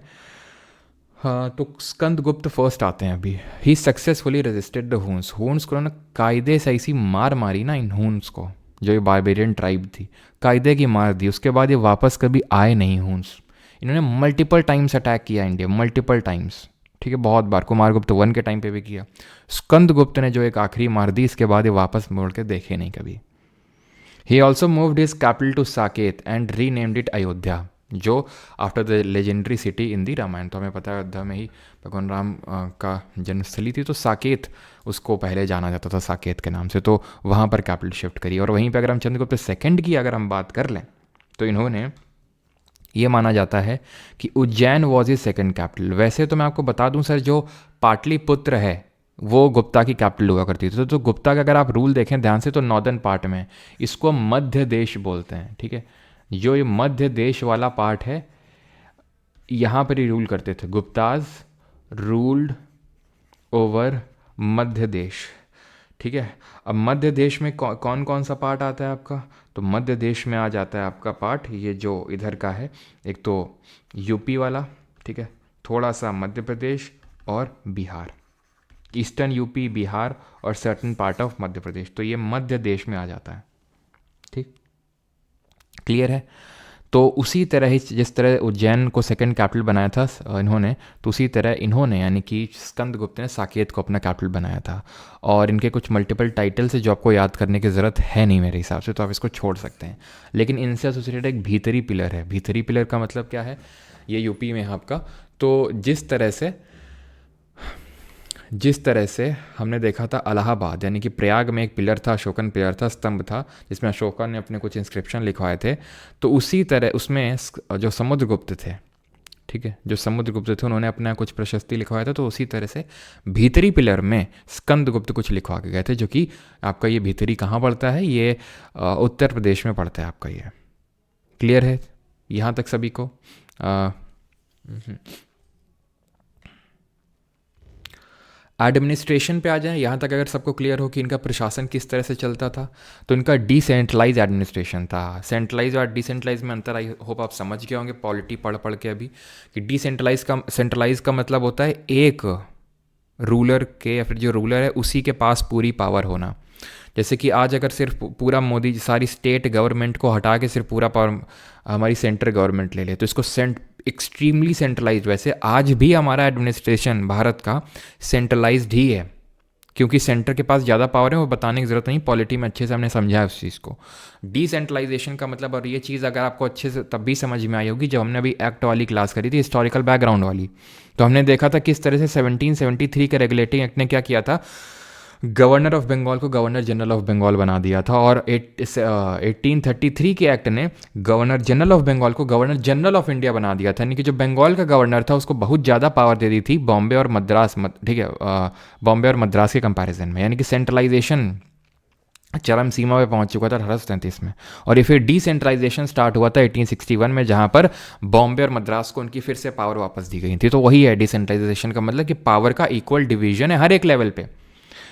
हाँ, तो स्कंद गुप्त फर्स्ट आते हैं अभी। ही सक्सेसफुली रेजिस्टेड द हून्स। हून्स को ना कायदे से ऐसी मार मारी ना, इन हून्स को, जो ये बारबेरियन ट्राइब थी, कायदे की मार दी। उसके बाद ये वापस कभी आए नहीं हून्स। इन्होंने मल्टीपल टाइम्स अटैक किया इंडिया, मल्टीपल टाइम्स, ठीक है, बहुत बार। कुमार गुप्त वन के टाइम पे भी किया। स्कंद गुप्त ने जो एक आखिरी मार दी, इसके बाद ये वापस मोड़ के देखे नहीं कभी। He also moved his capital to Saket and renamed it Ayodhya, जो after the legendary city in the Ramayana. तो हमें पता है अयोध्या में ही भगवान राम का जन्मस्थली थी, तो साकेत उसको पहले जाना जाता था साकेत के नाम से, तो वहाँ पर कैपिटल शिफ्ट करी। और वहीं पर अगर हम चंद्रगुप्त सेकंड की अगर हम बात कर लें, तो इन्होंने, ये माना जाता है कि Ujjain was is second capital. वैसे तो मैं आपको बता दूं सर, जो पाटलिपुत्र है वो गुप्ता की कैपिटल हुआ करती थी। तो गुप्ता का अगर आप रूल देखें ध्यान से, तो नॉर्दर्न पार्ट में, इसको मध्य देश बोलते हैं, ठीक है। जो ये मध्य देश वाला पार्ट है, यहाँ पर ही रूल करते थे। गुप्ताज रूल्ड ओवर मध्य देश, ठीक है। अब मध्य देश में कौन कौन सा पार्ट आता है आपका? तो मध्य देश में आ जाता है आपका पार्ट ये जो इधर का है, एक तो यूपी वाला, ठीक है, थोड़ा सा मध्य प्रदेश और बिहार, ईस्टर्न यूपी, बिहार और certain part of Madhya Pradesh, तो ये मध्य देश में आ जाता है। ठीक, क्लियर है? तो उसी तरह ही जिस तरह उज्जैन को सेकंड कैपिटल बनाया था इन्होंने, तो उसी तरह इन्होंने यानी कि स्कंदगुप्त ने साकेत को अपना कैपिटल बनाया था। और इनके कुछ मल्टीपल टाइटल्स है जो आपको याद करने की ज़रूरत है नहीं मेरे हिसाब से, तो आप इसको छोड़ सकते हैं। लेकिन इनसे एसोसिएटेड एक भीतरी पिलर है। भीतरी पिलर का मतलब क्या है? ये यूपी में है आपका। तो जिस तरह से हमने देखा था इलाहाबाद यानी कि प्रयाग में एक पिलर था, अशोकन पिलर था, स्तंभ था, जिसमें अशोका ने अपने कुछ इंस्क्रिप्शन लिखवाए थे। तो उसी तरह उसमें जो समुद्रगुप्त थे, ठीक है, जो समुद्रगुप्त थे उन्होंने अपना कुछ प्रशस्ति लिखवाया था। तो उसी तरह से भीतरी पिलर में स्कंदगुप्त कुछ लिखवा के गए थे, जो कि आपका ये भीतरी कहाँ पड़ता है? ये उत्तर प्रदेश में पड़ता है आपका ये। क्लियर है यहाँ तक सभी को? एडमिनिस्ट्रेशन पे आ जाएं। यहाँ तक अगर सबको क्लियर हो कि इनका प्रशासन किस तरह से चलता था, तो इनका डिसेंट्रलाइज एडमिनिस्ट्रेशन था। सेंट्रलाइज और डिसेंट्रलाइज में अंतर, आई होप आप समझ गए होंगे पॉलिटी पढ़ पढ़ के अभी, कि सेंट्रलाइज का मतलब होता है एक रूलर के या फिर जो रूलर है उसी के पास पूरी पावर होना। जैसे कि आज अगर सिर्फ पूरा मोदी सारी स्टेट गवर्नमेंट को हटा के सिर्फ पूरा पावर हमारी सेंट्रल गवर्नमेंट ले ले, तो इसको एक्सट्रीमली सेंट्रलाइज्ड। वैसे आज भी हमारा एडमिनिस्ट्रेशन भारत का सेंट्रलाइज्ड ही है, क्योंकि सेंटर के पास ज़्यादा पावर है, वो बताने की ज़रूरत नहीं, पॉलिटी में अच्छे से हमने समझा है उस चीज़ को। डिसेंट्रलाइजेशन का मतलब, और ये चीज़ अगर आपको अच्छे से तब भी समझ में आई होगी जब हमने अभी एक्ट वाली क्लास करी थी, हिस्टोरिकल बैकग्राउंड वाली, तो हमने देखा था किस तरह से 1773 के रेगुलेटिंग एक्ट ने क्या किया था, गवर्नर ऑफ बंगाल को गवर्नर जनरल ऑफ बंगाल बना दिया था। और 1833 के एक्ट ने गवर्नर जनरल ऑफ बंगाल को गवर्नर जनरल ऑफ इंडिया बना दिया था, यानी कि जो बंगाल का गवर्नर था उसको बहुत ज़्यादा पावर दे दी थी बॉम्बे और मद्रास, ठीक है, बॉम्बे और मद्रास के कंपैरिजन में, यानी कि सेंट्रलाइजेशन चरम सीमा पे पहुंच चुका था 1837 में। और ये फिर डिसेंट्रलाइजेशन स्टार्ट हुआ था 1861 में, जहां पर बॉम्बे और मद्रास को उनकी फिर से पावर वापस दी गई थी। तो वही है डिसेंट्रलाइजेशन का मतलब, कि पावर का इक्वल डिवीजन है हर एक लेवल पे।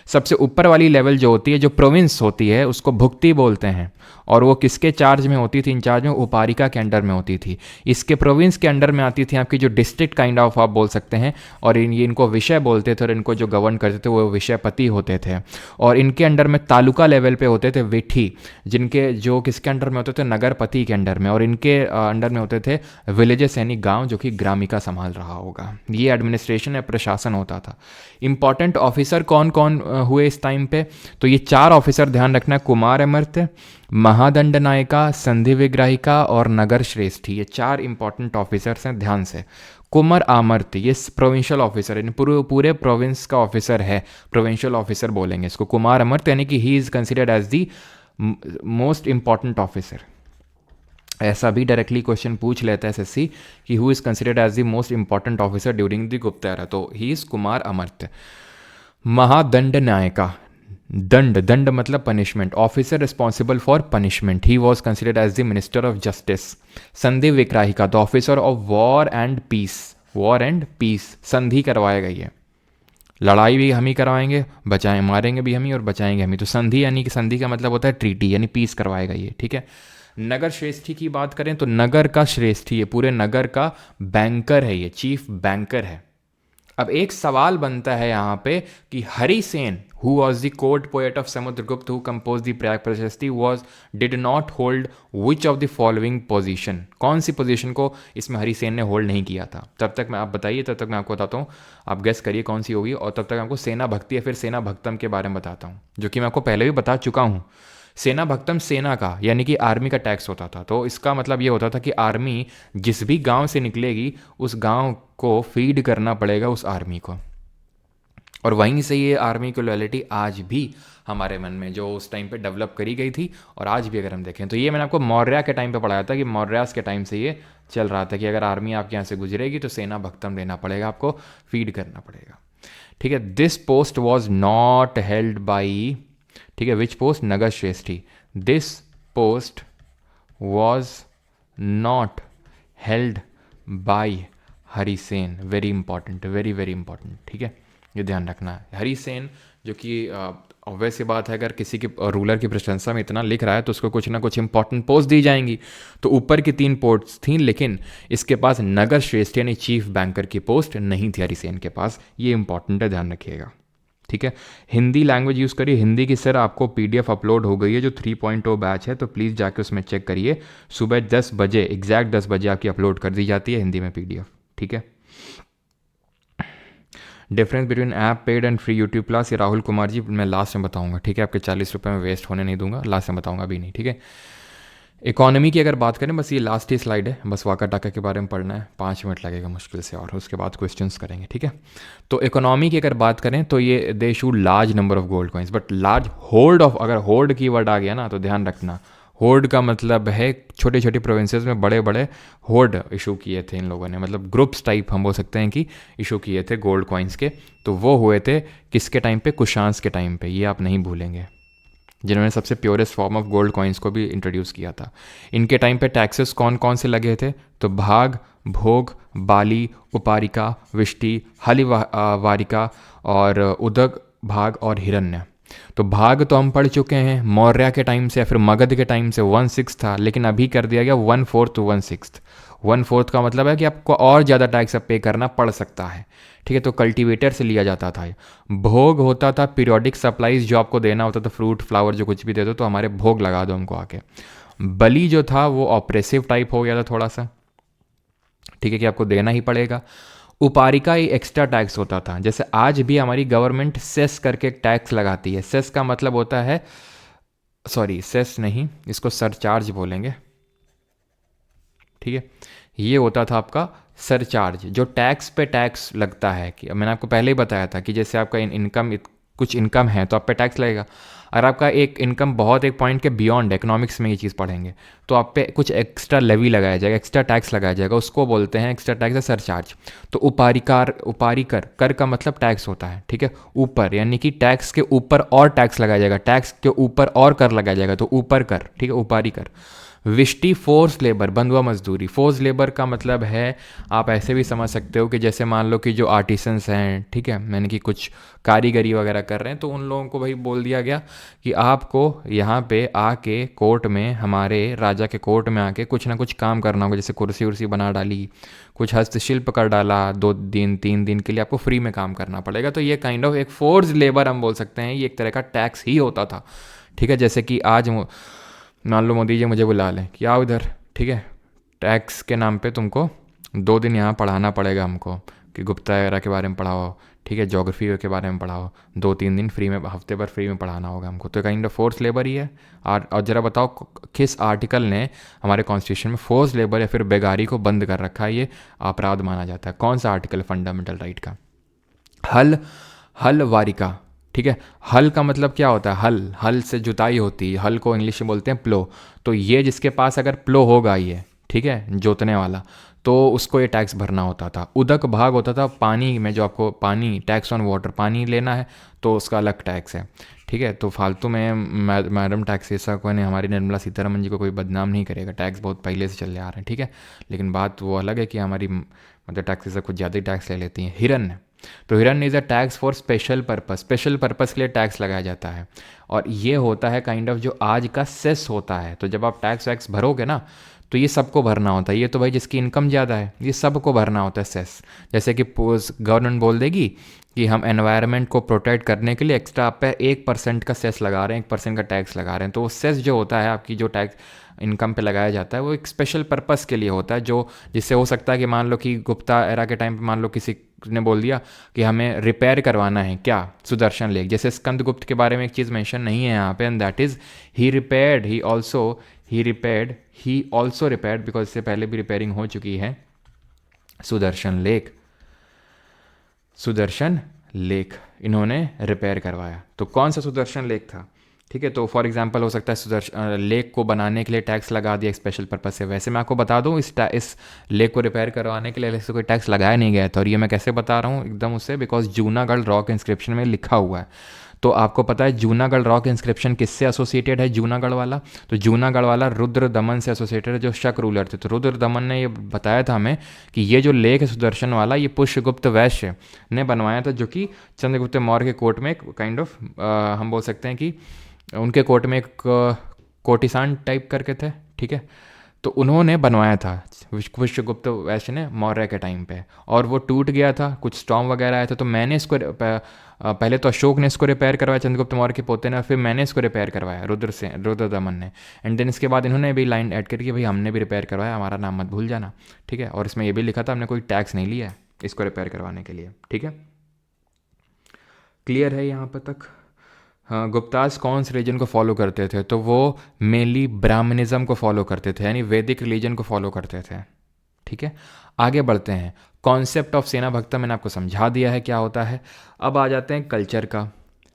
सबसे ऊपर वाली लेवल जो होती है, जो प्रोविंस होती है, उसको भुक्ति बोलते हैं, और वो किसके चार्ज में होती थी? इंचार्ज में उपारिका के अंडर में होती थी। इसके प्रोविंस के अंडर में आती थी आपकी जो डिस्ट्रिक्ट काइंड ऑफ आप बोल सकते हैं, और इनको विषय बोलते थे, और इनको जो गवर्न करते थे वो विषयपति होते थे। और इनके अंडर में तालुका लेवल पे होते थे विठी, जिनके जो किसके अंडर में होते थे? नगरपति के अंडर में। और इनके अंडर में होते थे विलेजेस यानी गाँव, जो कि ग्रामिका संभाल रहा होगा। ये एडमिनिस्ट्रेशन या प्रशासन होता था। इंपॉर्टेंट ऑफिसर कौन कौन हुए इस टाइम पे? तो ये 4 ऑफिसर ध्यान रखना है, कुमार अमर्त्य, महादंड नायिका, संधि विग्राहिका और नगर श्रेष्ठी। ये 4 इंपॉर्टेंट ऑफिसर्स हैं, ध्यान से। कुमार अमर्त्य ये प्रोविंशियल ऑफिसर, यानी पूरे प्रोविंस का ऑफिसर है, प्रोविंशियल ऑफिसर बोलेंगे इसको। कुमार अमर्त्य यानी कि he is considered as the most important officer. ऐसा भी डायरेक्टली क्वेश्चन पूछ लेता है एसएससी कि who is considered as the most important officer during the Gupta era, तो ही इज कुमार अमर्त्य। महादंड नायिका, दंड मतलब punishment, officer responsible for punishment, he was considered as the minister of justice. संधि विग्राहिका, the officer of war and peace, संधि करवाया गई है, लड़ाई भी हम ही करवाएंगे, मारेंगे भी हम ही और बचाएंगे हम ही। तो संधि यानी कि संधि का मतलब होता है ट्रीटी, यानी पीस करवाएगा ये, ठीक है। नगर श्रेष्ठी की बात करें तो नगर का श्रेष्ठी, ये पूरे नगर का बैंकर है, ये चीफ बैंकर है। अब एक सवाल बनता है यहाँ पे कि Harisena, who was the court poet of Samudragupta who compose the Prayag Prashasti, was did not hold which of the following position, कौन सी पोजीशन को इसमें हरिसेन ने होल्ड नहीं किया था? तब तक मैं आप बताइए, तब तक मैं आपको बताता हूँ, आप गेस करिए कौन सी होगी, और तब तक आपको सेना भक्ति या फिर सेना भक्तम के बारे में बताता हूँ, जो कि मैं आपको पहले भी बता चुका हूँ। सेना भक्तम सेना का यानी कि आर्मी का टैक्स होता था। तो इसका मतलब ये होता था कि आर्मी जिस भी गांव से निकलेगी उस गांव को फीड करना पड़ेगा उस आर्मी को, और वहीं से ये आर्मी की लॉयल्टी आज भी हमारे मन में जो उस टाइम पे डेवलप करी गई थी, और आज भी अगर हम देखें तो ये मैंने आपको मौर्य के टाइम पे पढ़ाया था कि मौर्यास के टाइम से ये चल रहा था कि अगर आर्मी आपके यहाँ से गुजरेगी तो सेना भक्तम देना पड़ेगा, आपको फीड करना पड़ेगा, ठीक है। This post was not held by, ठीक है, विच पोस्ट? नगर श्रेष्ठी। This post was not held by Harisena, very important, very very important, ठीक है, ये ध्यान रखना है। हरिसेन जो कि ऑब्वियस सी बात है, अगर किसी की रूलर की प्रशंसा में इतना लिख रहा है तो उसको कुछ ना कुछ इंपॉर्टेंट पोस्ट दी जाएंगी। तो ऊपर की 3 पोस्ट थी, लेकिन इसके पास नगर श्रेष्ठ यानी चीफ बैंकर की पोस्ट नहीं थी हरिसेन के पास। ये इंपॉर्टेंट है, ध्यान रखिएगा। ठीक है, हिंदी लैंग्वेज यूज़ करिए। हिंदी की सर आपको पीडीएफ अपलोड हो गई है जो 3.0 बैच है, तो प्लीज़ जाके उसमें चेक करिए। सुबह 10 बजे, एग्जैक्ट 10 बजे आपकी अपलोड कर दी जाती है हिंदी में पीडीएफ। ठीक है, difference between app paid and free YouTube class, ये राहुल कुमार जी मैं लास्ट में बताऊंगा। ठीक है, आपके 40 रुपये में वेस्ट होने नहीं दूंगा, लास्ट में बताऊंगा, अभी नहीं। ठीक है, इकोनॉमी की अगर बात करें, बस ये लास्ट ही स्लाइड है, बस वाका टाका के बारे में पढ़ना है, 5 मिनट लगेगा मुश्किल से, और उसके बाद क्वेश्चंस करेंगे। ठीक है, तो इकोनॉमी की अगर बात करें तो ये they issue large number of gold coins, but large hold of, अगर होल्ड की वर्ड आ गया ना तो ध्यान रखना, होर्ड का मतलब है छोटे छोटे प्रोविंसेस में बड़े बड़े होर्ड इशू किए थे इन लोगों ने, मतलब ग्रुप्स टाइप हम बोल सकते हैं कि इशू किए थे गोल्ड कॉइन्स के। तो वो हुए थे किसके टाइम पे? कुशांस के टाइम पे, ये आप नहीं भूलेंगे, जिन्होंने सबसे purest form of gold coins को भी इंट्रोड्यूस किया था। इनके टाइम पे टैक्सेस कौन कौन से लगे थे? तो भाग, भोग, बाली, उपारिका, विष्टि, हलिवारिका और उदक, भाग और हिरण्य। तो भाग तो हम पढ़ चुके हैं, मौर्य के टाइम से या फिर मगध के टाइम से 1/6 था, लेकिन अभी कर दिया गया 1/4 to 1/6। 1/4 का मतलब है कि आपको और ज़्यादा टैक्स पे करना पड़ सकता है। ठीक है, तो कल्टीवेटर से लिया जाता था। भोग होता था पीरियोडिक सप्लाईज जो आपको देना होता था, फ्रूट फ्लावर जो कुछ भी दे दो तो हमारे भोग लगा दो हमको आके। बलि जो था वो ऑपरेसिव टाइप हो गया था थोड़ा सा, ठीक है, कि आपको देना ही पड़ेगा। उपारिका ही एक्स्ट्रा टैक्स होता था, जैसे आज भी हमारी गवर्नमेंट सेस करके एक टैक्स लगाती है। सेस का मतलब होता है, सॉरी सेस नहीं, इसको सरचार्ज बोलेंगे। ठीक है, ये होता था आपका सरचार्ज, जो टैक्स पे टैक्स लगता है। कि मैंने आपको पहले ही बताया था कि जैसे आपका इनकम कुछ इनकम है तो आप पे टैक्स लगेगा। अगर आपका एक इनकम बहुत एक पॉइंट के बियॉन्ड, इकोनॉमिक्स में ये चीज़ पढ़ेंगे, तो आप पे कुछ एक्स्ट्रा लेवी लगाया जाएगा, एक्स्ट्रा टैक्स लगाया जाएगा, उसको बोलते हैं एक्स्ट्रा टैक्स या सरचार्ज। तो उपारिकर, कर का मतलब टैक्स होता है। ठीक है, ऊपर यानी कि टैक्स के ऊपर और टैक्स लगाया जाएगा, टैक्स के ऊपर और कर लगाया जाएगा, तो ऊपर कर। ठीक है, उपारिकर। विष्टि फोर्स लेबर, बंधुआ मजदूरी। फोर्स लेबर का मतलब है, आप ऐसे भी समझ सकते हो कि जैसे मान लो कि जो आर्टिसंस हैं, ठीक है, यानी कि कुछ कारीगरी वगैरह कर रहे हैं, तो उन लोगों को भाई बोल दिया गया कि आपको यहाँ पे आके कोर्ट में, हमारे राजा के कोर्ट में आके कुछ ना कुछ काम करना होगा। जैसे कुर्सी उर्सी बना डाली, कुछ हस्तशिल्प कर डाला, 2 दिन 3 दिन के लिए आपको फ्री में काम करना पड़ेगा। तो ये काइंड ऑफ एक फोर्स लेबर हम बोल सकते हैं, ये एक तरह का टैक्स ही होता था। ठीक है, जैसे कि आज मान लो मोदी जी मुझे बुला लें कि आओ इधर, ठीक है, टैक्स के नाम पे तुमको 2 दिन यहाँ पढ़ाना पड़ेगा हमको, कि गुप्ता एरा के बारे में पढ़ाओ, ठीक है, ज्योग्राफी के बारे में पढ़ाओ, 2-3 दिन फ्री में, हफ्ते भर फ्री में पढ़ाना होगा हमको। तो काइंड ऑफ फोर्स लेबर ही है। और ज़रा बताओ किस आर्टिकल ने हमारे कॉन्स्टिट्यूशन में फोर्स लेबर या फिर बेगारी को बंद कर रखा है, ये अपराध माना जाता है? कौन सा आर्टिकल फंडामेंटल राइट का? हल वारिका। ठीक है, हल का मतलब क्या होता है? हल से जुताई होती है, हल को इंग्लिश में बोलते हैं प्लो। तो ये जिसके पास अगर प्लो होगा, ये ठीक है, जोतने वाला, तो उसको ये टैक्स भरना होता था। उदक भाग होता था पानी में, जो आपको पानी, टैक्स ऑन वाटर, पानी लेना है तो उसका अलग टैक्स है। ठीक है, तो फालतू में मैडम टैक्स ऐसा कोई नहीं, हमारी निर्मला सीतारमन जी को कोई बदनाम नहीं करेगा, टैक्स बहुत पहले से चले आ रहे हैं। ठीक है, लेकिन बात वो अलग है कि हमारी मतलब टैक्स से कुछ ज़्यादा ही टैक्स ले लेती हैं। हिरण्य, तो हिरण्य is a tax for special purpose, special purpose के लिए टैक्स लगाया जाता है। और ये होता है काइंड ऑफ जो आज का सेस होता है। तो जब आप टैक्स वैक्स भरोगे ना, तो ये सबको भरना होता है। ये तो भाई जिसकी इनकम ज़्यादा है, ये सबको भरना होता है सेस। जैसे कि गवर्नमेंट बोल देगी कि हम एनवायरनमेंट को प्रोटेक्ट करने के लिए एक्स्ट्रा आप पे 1% का सेस लगा रहे हैं, 1% का टैक्स लगा रहे हैं। तो वो सेस जो होता है आपकी, जो टैक्स इनकम पे लगाया जाता है, वो एक स्पेशल पर्पस के लिए होता है, जो जिससे हो सकता है कि मान लो कि गुप्ता एरा के टाइम पे मान लो किसी ने बोल दिया कि हमें रिपेयर करवाना है, क्या, सुदर्शन लेक। जैसे स्कंदगुप्त के बारे में एक चीज़ मेंशन नहीं है यहाँ पे, and that is he also repaired, because इससे पहले भी रिपेयरिंग हो चुकी है, सुदर्शन लेक इन्होंने रिपेयर करवाया। तो कौन सा सुदर्शन लेक था? ठीक है, तो फॉर एग्जांपल हो सकता है सुदर्शन लेक को बनाने के लिए टैक्स लगा दिया स्पेशल पर्पस से। वैसे मैं आपको बता दूं, इस लेक को रिपेयर करवाने के लिए ऐसे कोई टैक्स लगाया नहीं गया था। और ये मैं कैसे बता रहा हूँ एकदम उससे, बिकॉज जूनागढ़ रॉक इंस्क्रिप्शन में लिखा हुआ है। तो आपको पता है जूनागढ़ रॉक इंस्क्रिप्शन किससे एसोसिएटेड है, जूनागढ़ वाला? तो जूनागढ़ वाला रुद्र दमन से एसोसिएटेड है, जो शक रूलर थे। तो रुद्र दमन ने ये बताया था हमें कि ये जो लेक है सुदर्शन वाला, ये पुष्यगुप्त वैश्य ने बनवाया था, जो कि चंद्रगुप्त मौर्य के कोर्ट में काइंड ऑफ हम बोल सकते हैं कि उनके कोर्ट में एक कोटिसान टाइप करके थे, ठीक है। तो उन्होंने बनवाया था पुष्यगुप्त वैश्य ने मौर्य के टाइम पे, और वो टूट गया था, कुछ स्टॉर्म वगैरह आया था। तो मैंने इसको पहले तो अशोक ने इसको रिपेयर करवाया, चंद्रगुप्त मौर्य के पोते ने, और फिर मैंने इसको रिपेयर करवाया रुद्र दमन ने। एंड देन इसके बाद इन्होंने भी लाइन ऐड करी कि भाई हमने भी रिपेयर करवाया, हमारा नाम मत भूल जाना, ठीक है। और इसमें ये भी लिखा था हमने कोई टैक्स नहीं लिया है इसको रिपेयर करवाने के लिए, ठीक है। क्लियर है यहाँ पर तक? हाँ, गुप्ताज कौन से रिलीजन को फॉलो करते थे? तो वो मेनली ब्राह्मणिज्म को फॉलो करते थे, यानी वैदिक रिलीजन को फॉलो करते थे, ठीक है। आगे बढ़ते हैं। कॉन्सेप्ट ऑफ सेना भक्ता मैंने आपको समझा दिया है क्या होता है। अब आ जाते हैं कल्चर का,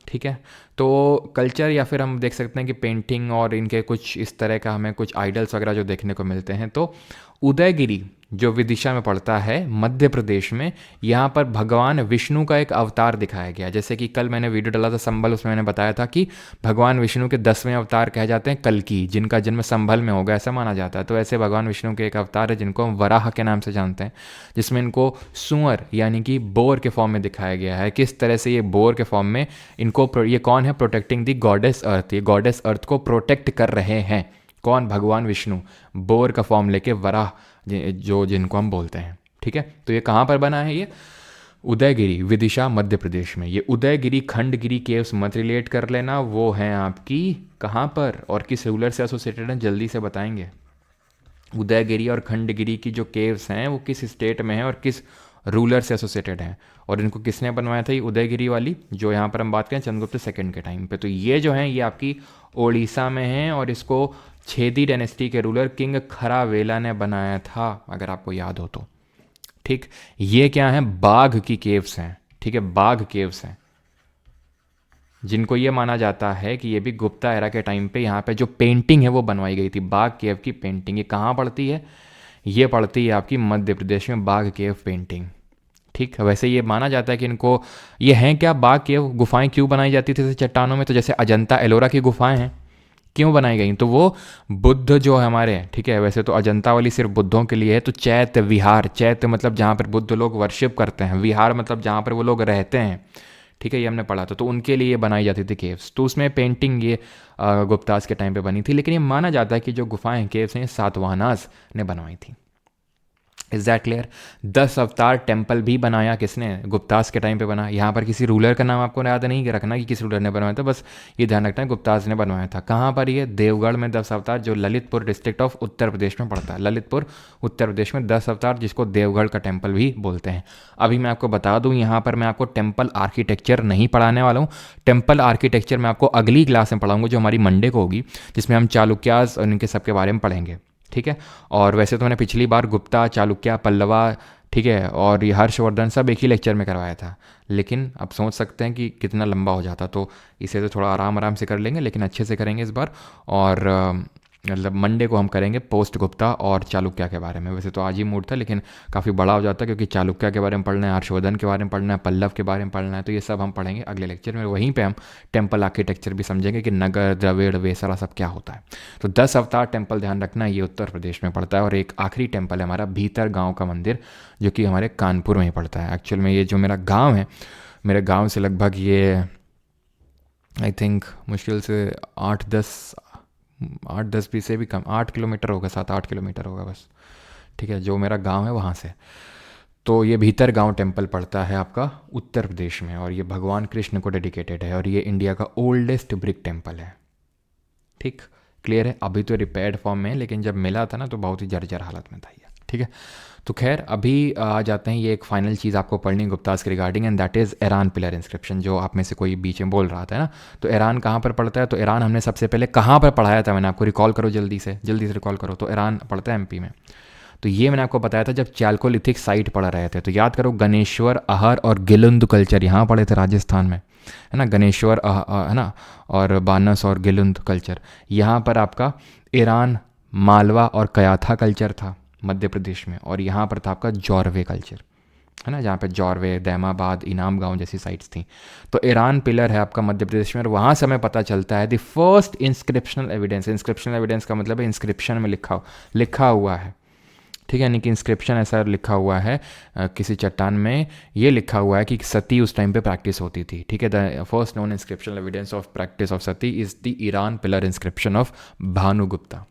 ठीक है। तो कल्चर, या फिर हम देख सकते हैं कि पेंटिंग और इनके कुछ इस तरह का हमें कुछ आइडल्स वगैरह जो देखने को मिलते हैं। तो उदयगिरी जो विदिशा में पड़ता है मध्य प्रदेश में, यहाँ पर भगवान विष्णु का एक अवतार दिखाया गया। जैसे कि कल मैंने वीडियो डाला था संभल, उसमें मैंने बताया था कि भगवान विष्णु के 10वें अवतार कहे जाते हैं कल्कि, जिनका जन्म संभल में होगा ऐसा माना जाता है। तो ऐसे भगवान विष्णु के एक अवतार है जिनको हम वराह के नाम से जानते हैं, जिसमें इनको सुअर यानी कि बोर के फॉर्म में दिखाया गया है। किस तरह से ये बोर के फॉर्म में इनको, ये कौन है? प्रोटेक्टिंग दी गॉडेस अर्थ, ये गॉडेस अर्थ को प्रोटेक्ट कर रहे हैं। कौन? भगवान विष्णु, बोर का फॉर्म लेके वराह जो जिनको हम बोलते हैं, ठीक है। तो ये कहाँ पर बना है? ये उदयगिरी विदिशा मध्य प्रदेश में। ये उदयगिरी खंडगिरी केव्स मत रिलेट कर लेना, वो हैं आपकी कहाँ पर और किस रूलर से एसोसिएटेड हैं, जल्दी से बताएंगे। उदयगिरी और खंडगिरी की जो केव्स हैं वो किस स्टेट में हैं और किस रूलर से एसोसिएटेड हैं, और इनको किसने बनवाया था? ये उदयगिरी वाली, जो यहाँ पर हम बात करें चंद्रगुप्त सेकंड के टाइम पे। तो ये जो हैं ये आपकी ओडिशा में हैं, और इसको छेदी डायनेस्टी के रूलर किंग खरावेला ने बनाया था, अगर आपको याद हो तो, ठीक। ये क्या है? बाघ की केव्स हैं, ठीक है, बाघ केव्स हैं, जिनको ये माना जाता है कि ये भी गुप्ता एरा के टाइम पे यहाँ पे जो पेंटिंग है वो बनवाई गई थी, बाघ केव की पेंटिंग। ये कहाँ पड़ती है? ये पड़ती है आपकी मध्य प्रदेश में, बाघ केव पेंटिंग, ठीक। वैसे ये माना जाता है कि इनको, ये हैं क्या? बाघ केव गुफाएं क्यों बनाई जाती थी चट्टानों में? तो जैसे अजंता एलोरा की गुफाएं हैं, क्यों बनाई गई? तो वो बुद्ध जो है हमारे, ठीक है, वैसे तो अजंता वाली सिर्फ बुद्धों के लिए है। तो चैत्य विहार, चैत्य मतलब जहाँ पर बुद्ध लोग वर्शिप करते हैं, विहार मतलब जहाँ पर वो लोग रहते हैं, ठीक है, ये हमने पढ़ा था। तो उनके लिए बनाई जाती थी केव्स। तो उसमें पेंटिंग ये गुप्तास के टाइम पे बनी थी, लेकिन ये माना जाता है कि जो गुफाएं केव्स हैं सातवाहनास ने बनवाई थी। Is that clear? 10 अवतार टेम्पल भी बनाया किसने? गुप्तास के टाइम पे बना। यहाँ पर किसी रूलर का नाम आपको याद नहीं रखना कि किस रूलर ने बनवाया था, बस ये ध्यान रखना है गुप्तास ने बनवाया था। कहाँ पर? ये देवगढ़ में 10 अवतार, जो ललितपुर डिस्ट्रिक्ट ऑफ उत्तर प्रदेश में पड़ता है। ललितपुर उत्तर प्रदेश में 10 अवतार, जिसको देवगढ़ का टेम्पल भी बोलते हैं। अभी मैं आपको बता दूँ, यहाँ पर मैं आपको टेम्पल आर्किटेक्चर नहीं पढ़ाने वाला हूँ। टेम्पल आर्किटेक्चर मैं आपको अगली क्लास में पढ़ाऊँगा, जो हमारी मंडे को होगी, जिसमें हम चालुक्यास और इनके सबके बारे में पढ़ेंगे, ठीक है। और वैसे तो मैंने पिछली बार गुप्ता, चालुक्य, पल्लवा, ठीक है, और ये हर्षवर्धन सब एक ही लेक्चर में करवाया था, लेकिन आप सोच सकते हैं कि कितना लंबा हो जाता। तो इसे तो थोड़ा आराम आराम से कर लेंगे, लेकिन अच्छे से करेंगे इस बार। और मतलब मंडे को हम करेंगे पोस्ट गुप्ता और चालुक्य के बारे में। वैसे तो आज ही मूड था, लेकिन काफ़ी बड़ा हो जाता है, क्योंकि चालुक्य के बारे में पढ़ना है, हर्षवर्धन के बारे में पढ़ना है, पल्लव के बारे में पढ़ना है। तो ये सब हम पढ़ेंगे अगले लेक्चर में। वहीं पे हम टेम्पल आर्किटेक्चर भी समझेंगे कि नगर, द्रविड़, वेसरा सब क्या होता है। तो 10 अवतार टेम्पल ध्यान रखना, ये उत्तर प्रदेश में पड़ता है। और एक आखिरी टेम्पल है हमारा भीतर गाँव का मंदिर, जो कि हमारे कानपुर में ही पड़ता है। एक्चुअल में ये जो मेरा गाँव है, मेरे गाँव से लगभग ये आई थिंक मुश्किल से 8-10 भी से भी कम, 8 किलोमीटर होगा, 7-8 किलोमीटर होगा बस, ठीक है, जो मेरा गांव है वहाँ से। तो ये भीतर गांव टेम्पल पड़ता है आपका उत्तर प्रदेश में, और ये भगवान कृष्ण को डेडिकेटेड है, और ये इंडिया का ओल्डेस्ट ब्रिक टेम्पल है, ठीक। क्लियर है? अभी तो रिपेयर्ड फॉर्म में है, लेकिन जब मिला था ना तो बहुत ही जर्जर हालत में था ये, ठीक है। तो खैर अभी आ जाते हैं, ये एक फाइनल चीज़ आपको पढ़नी गुप्तास के regarding, and that is Iran pillar inscription, जो आप में से कोई बीच में बोल रहा था ना। तो ईरान कहाँ पर पड़ता है? तो ईरान हमने सबसे पहले कहाँ पर पढ़ाया था? मैंने आपको रिकॉल करो, जल्दी से रिकॉल करो। तो ईरान पड़ता है एमपी में। तो ये मैंने आपको बताया था जब चैल्कोलिथिक साइट पढ़ रहे थे। तो याद करो, गणेश्वर, अहर और गिलुंद कल्चर यहाँ पढ़े थे राजस्थान में, है ना। गणेश्वर है ना, और बानस और गिलुंद कल्चर। यहाँ पर आपका ईरान, मालवा और कयाथा कल्चर था मध्य प्रदेश में, और यहाँ पर था आपका जौरवे कल्चर, है ना, जहाँ पे जौरवे, दैमाबाद, इनाम गांव जैसी साइट्स थी। तो ईरान पिलर है आपका मध्य प्रदेश में, और वहाँ से हमें पता चलता है the first inscriptional evidence. Inscriptional evidence का मतलब है इंस्क्रिप्शन में लिखा हुआ है, ठीक है, यानी कि इंस्क्रिप्शन ऐसा लिखा हुआ है किसी चट्टान में, ये लिखा हुआ है कि सती उस टाइम पे प्रैक्टिस होती थी, ठीक है। The first known inscriptional evidence of practice of sati is the Eran pillar inscription of Bhanugupta,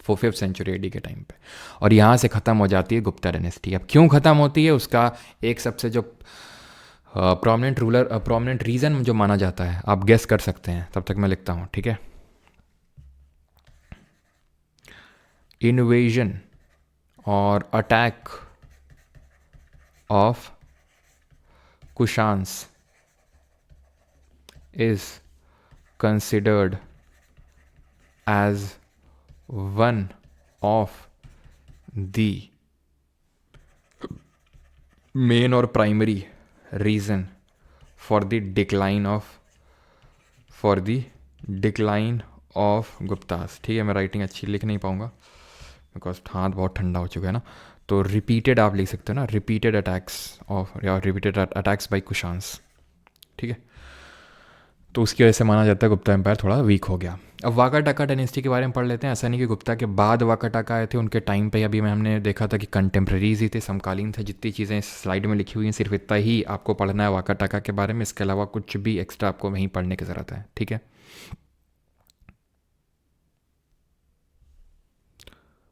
5th century AD के टाइम पे। और यहाँ से ख़त्म हो जाती है गुप्ता डायनेस्टी। अब क्यों ख़त्म होती है, उसका एक सबसे जो प्रोमिनेंट रीज़न जो माना जाता है, आप गेस कर सकते हैं, तब तक मैं लिखता हूँ, ठीक है। इन्वेजन और attack of Kushans is considered as one of the main और primary reason for the decline of Guptas, ठीक है। मैं राइटिंग अच्छी लिख नहीं पाऊँगा बिकॉज हाथ बहुत ठंडा हो चुका है ना। तो रिपीटेड आप लिख सकते हो ना, रिपीटेड अटैक्स ऑफ या रिपीटेड अटैक्स बाय कुशान्स, ठीक है। तो उसकी वजह से माना जाता है गुप्ता एम्पायर थोड़ा वीक हो गया। अब वाकाटाका डायनेस्टी के बारे में पढ़ लेते हैं। ऐसा नहीं कि गुप्ता के बाद वाकाटाका आए थे, उनके टाइम पे अभी हमने देखा था कि कंटेम्प्रेरीज ही थे, समकालीन थे। जितनी चीज़ें इस स्लाइड में लिखी हुई हैं सिर्फ इतना ही आपको पढ़ना है वाकाटाका के बारे में, इसके अलावा कुछ भी एक्स्ट्रा आपको वहीं पढ़ने की ज़रूरत है, ठीक है।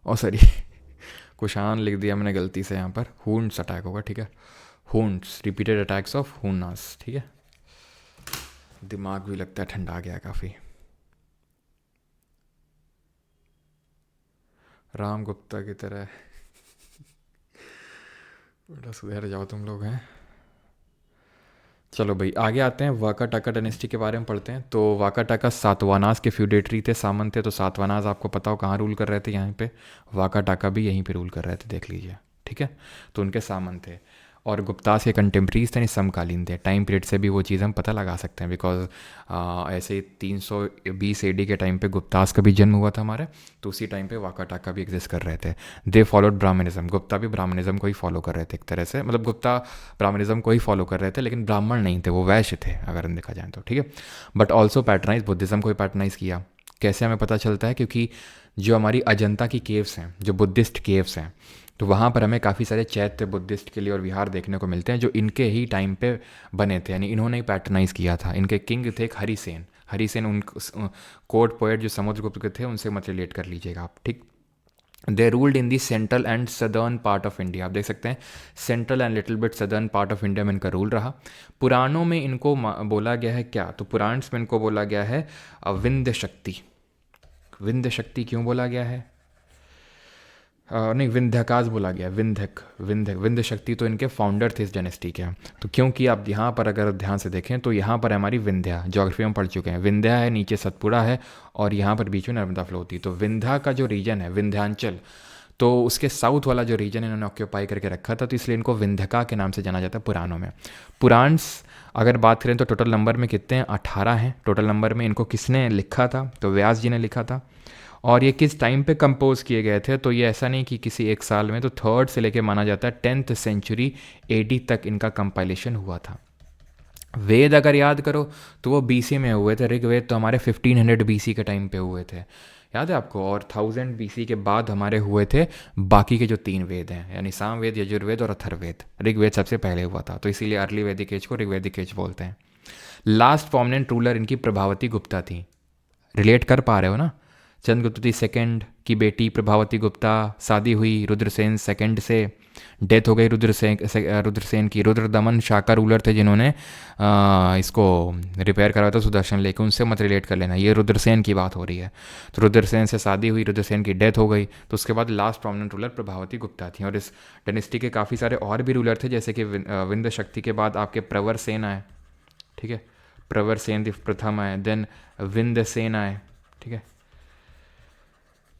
और सॉरी कुशान लिख दिया मैंने गलती से, यहाँ पर हुन्स अटैक होगा, ठीक है। हुन्स, रिपीटेड अटैक्स ऑफ हुन्नास, ठीक है। दिमाग भी लगता है ठंडा आ गया काफ़ी। राम गुप्ता की तरह बेटा सुधर जाओ तुम लोग हैं। चलो भाई आगे आते हैं, वाकाटाका डायनेस्टी के बारे में पढ़ते हैं। तो वाकाटाका सातवानास के फ्यूडेटरी थे, सामंत थे। तो सातवानास आपको पता हो कहाँ रूल कर रहे थे, यहाँ पे। वाकाटाका भी यहीं पे रूल कर रहे थे, देख लीजिए, ठीक है। तो उनके सामंत थे, और गुप्तास के कंटेम्प्रीज थे, नहीं समकालीन थे। टाइम पीरियड से भी वो चीज़ हम पता लगा सकते हैं, बिकॉज ऐसे 320 एडी के टाइम पे गुप्तास का भी जन्म हुआ था हमारे, तो उसी टाइम पे वाकाटाका भी एग्जिस्ट कर रहे थे। दे फॉलोड ब्राह्मणिज्म, गुप्ता भी ब्राह्मणिज्म को ही फॉलो कर रहे थे एक तरह से, मतलब गुप्ता ब्राह्मणिज्म को ही फॉलो कर रहे थे, लेकिन ब्राह्मण नहीं थे, वो वैश्य थे अगर हम देखा जाए तो, ठीक है। बट ऑल्सो पैटर्नाइज बुद्धिज़्म को ही पैटर्नाइज किया। कैसे हमें पता चलता है, क्योंकि जो हमारी अजंता की केव्स हैं, जो बुद्धिस्ट केव्स हैं, तो वहाँ पर हमें काफ़ी सारे चैत्य बुद्धिस्ट के लिए और विहार देखने को मिलते हैं, जो इनके ही टाइम पे बने थे, यानी इन्होंने ही पैटर्नाइज किया था। इनके किंग थे एक हरिसेन उन कोर्ट पोएट जो समुद्रगुप्त के थे, उनसे मत रिलेट कर लीजिएगा आप, ठीक। दे ruled in the central and southern part of India, आप देख सकते हैं central and little bit southern part of India में इनका रूल रहा। पुराणों में इनको बोला गया है क्या, तो पुराण्स में इनको बोला गया है विंध्य शक्ति। विंध्य शक्ति क्यों बोला गया है, नहीं विंध्यकाज बोला गया, विंध्य शक्ति तो इनके फाउंडर थे इस डायनेस्टी के। तो क्योंकि आप यहाँ पर अगर ध्यान से देखें तो यहाँ पर हमारी विंध्या, ज्योग्राफी में पढ़ चुके हैं, विंध्या है, नीचे सतपुड़ा है, और यहाँ पर बीच में नर्मदा फ्लो होती है। तो विंध्या का जो रीजन है विंध्यांचल, तो उसके साउथ वाला जो रीजन इन्होंने ऑक्यूपाई करके रखा था, तो इसलिए इनको विंध्यका के नाम से जाना जाता है पुराणों में। पुराण्स अगर बात करें तो टोटल नंबर में कितने हैं, 18 हैं टोटल नंबर में। इनको किसने लिखा था, तो व्यास जी ने लिखा था। और ये किस टाइम पे कंपोज किए गए थे, तो ये ऐसा नहीं कि किसी एक साल में, तो 3rd से लेके माना जाता है 10th सेंचुरी एडी तक इनका कंपाइलेशन हुआ था। वेद अगर याद करो तो वो बीसी में हुए थे। ऋग्वेद तो हमारे 1500 बीसी के टाइम पे हुए थे, याद है आपको। और 1000 बीसी के बाद हमारे हुए थे बाकी के जो 3 वेद हैं, यानी सामवेद, यजुर्वेद और अथर्ववेद। ऋग्वेद सबसे पहले हुआ था, तो इसीलिए अर्ली वैदिक एज को ऋग्वैदिक एज बोलते हैं। लास्ट प्रोमिनेंट रूलर इनकी प्रभावती गुप्ता थी। रिलेट कर पा रहे हो ना, चंद्रगुप्त सेकंड की बेटी प्रभावती गुप्ता, शादी हुई रुद्रसेन सेकंड से, डेथ हो गई रुद्रसेन की। रुद्रदमन शाका रूलर थे जिन्होंने इसको रिपेयर करवाया था सुदर्शन लेके, उनसे मत रिलेट कर लेना, ये रुद्रसेन की बात हो रही है। तो रुद्रसेन से शादी हुई, रुद्रसेन की डेथ हो गई, तो उसके बाद last prominent ruler Prabhavati Gupta थी। और इस डायनेस्टी के काफ़ी सारे और भी रूलर थे, जैसे कि विंध्य शक्ति के बाद आपके प्रवर सेन आए, ठीक है, प्रवर सेन प्रथम आए, देन विंध्य सेन आए, ठीक है,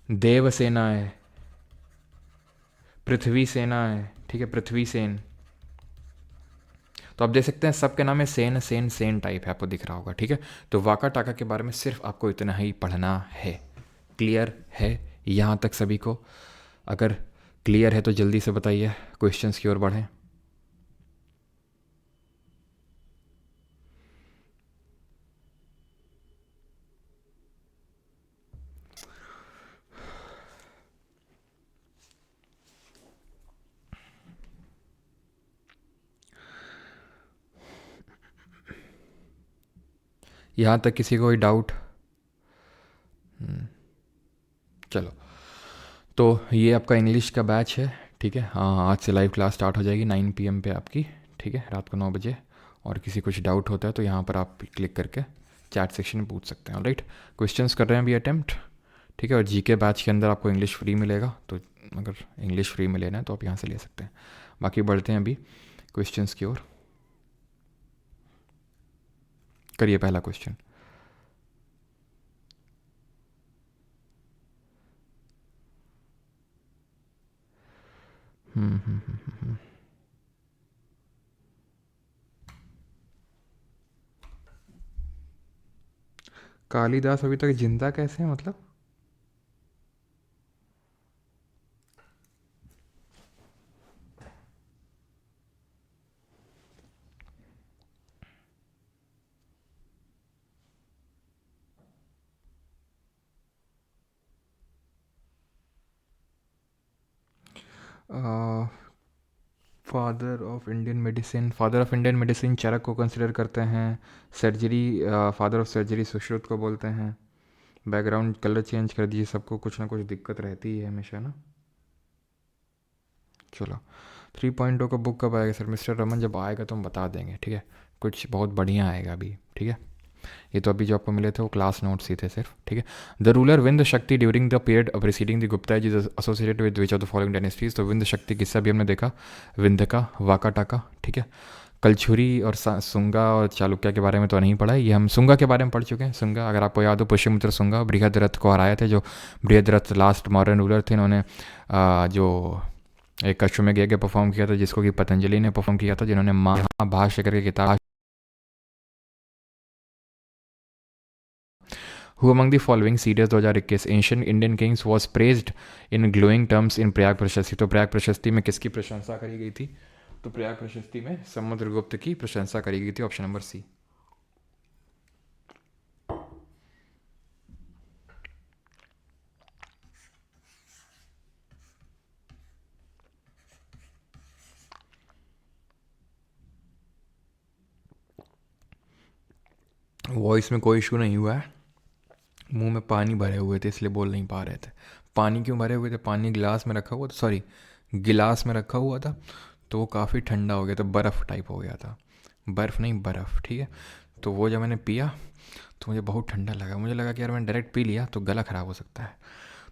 देवसेना है, पृथ्वी सेना है, ठीक है, पृथ्वी सेन। तो आप देख सकते हैं सबके नाम में सेन टाइप है, आपको दिख रहा होगा, ठीक है। तो वाकाटाका के बारे में सिर्फ आपको इतना ही पढ़ना है। क्लियर है यहाँ तक सभी को? अगर क्लियर है तो जल्दी से बताइए, क्वेश्चंस की ओर बढ़ें। यहाँ तक किसी को कोई डाउट? चलो, तो ये आपका इंग्लिश का बैच है, ठीक है। हाँ, आज से लाइव क्लास स्टार्ट हो जाएगी 9 PM पे आपकी, ठीक है, रात को 9 बजे। और किसी कुछ डाउट होता है तो यहाँ पर आप क्लिक करके चैट सेक्शन में पूछ सकते हैं। ऑलराइट, क्वेश्चंस कर रहे हैं अभी अटेम्प्ट, ठीक है। और जीके बैच के अंदर आपको इंग्लिश फ्री मिलेगा, तो अगर इंग्लिश फ्री में लेना है तो आप यहाँ से ले सकते हैं। बाकी बढ़ते हैं अभी क्वेश्चंस की ओर। करिए पहला क्वेश्चन। कालिदास अभी तक जिंदा कैसे है, मतलब? Father of Indian medicine Charak को कंसिडर करते हैं। Surgery, father of surgery Sushruta को बोलते हैं। बैकग्राउंड कलर चेंज कर दीजिए, सबको कुछ ना कुछ दिक्कत रहती है हमेशा ना। चलो, 3.0 का बुक कब आएगा सर? मिस्टर रमन जब आएगा तो हम बता देंगे, ठीक है। कुछ बहुत बढ़िया आएगा अभी, ठीक है। ये तो अभी जो आपको मिले थे वो क्लास नोट्स ही थे सिर्फ, ठीक है। The ruler Vindhya Shakti during the period preceding the Gupta age is associated with which of the following dynasties. तो विंध्य शक्ति किस्सा भी हमने देखा, विंध्य का, वाका टाका, ठीक है। कलछुरी और सुंगा और चालुक्य के बारे में तो नहीं पढ़ा है, ये हम सुंगा के बारे में पढ़ चुके हैं। सुंगा, अगर आपको याद हो, पुष्यमित्र सुंगा बृहद्रथ को हराए थे, जो बृहद्रथ लास्ट मॉडर्न रूलर थे। इन्होंने जो एक अश्वमेध यज्ञ परफॉर्म किया था, जिसको कि पतंजलि ने परफॉर्म किया था, जिन्होंने महाभाष्य करके किताब। Who among the following series 2021 ancient Indian Kings was praised in glowing terms in Prayag प्रशस्ति। तो प्रयाग प्रशस्ति में किसकी प्रशंसा करी गई थी? तो प्रयाग प्रशस्ति में समुद्रगुप्त की प्रशंसा करी गई थी, ऑप्शन नंबर सी। वॉइस में कोई इशू नहीं हुआ है, मुंह में पानी भरे हुए थे इसलिए बोल नहीं पा रहे थे। पानी क्यों भरे हुए थे? पानी गिलास में रखा हुआ था, सॉरी गिलास में रखा हुआ था, तो वो काफ़ी ठंडा हो गया था, बर्फ़ टाइप हो गया था। बर्फ़ नहीं, बर्फ़, ठीक है। तो वो जब मैंने पिया तो मुझे बहुत ठंडा लगा, मुझे लगा कि यार मैंने डायरेक्ट पी लिया तो गला ख़राब हो सकता है,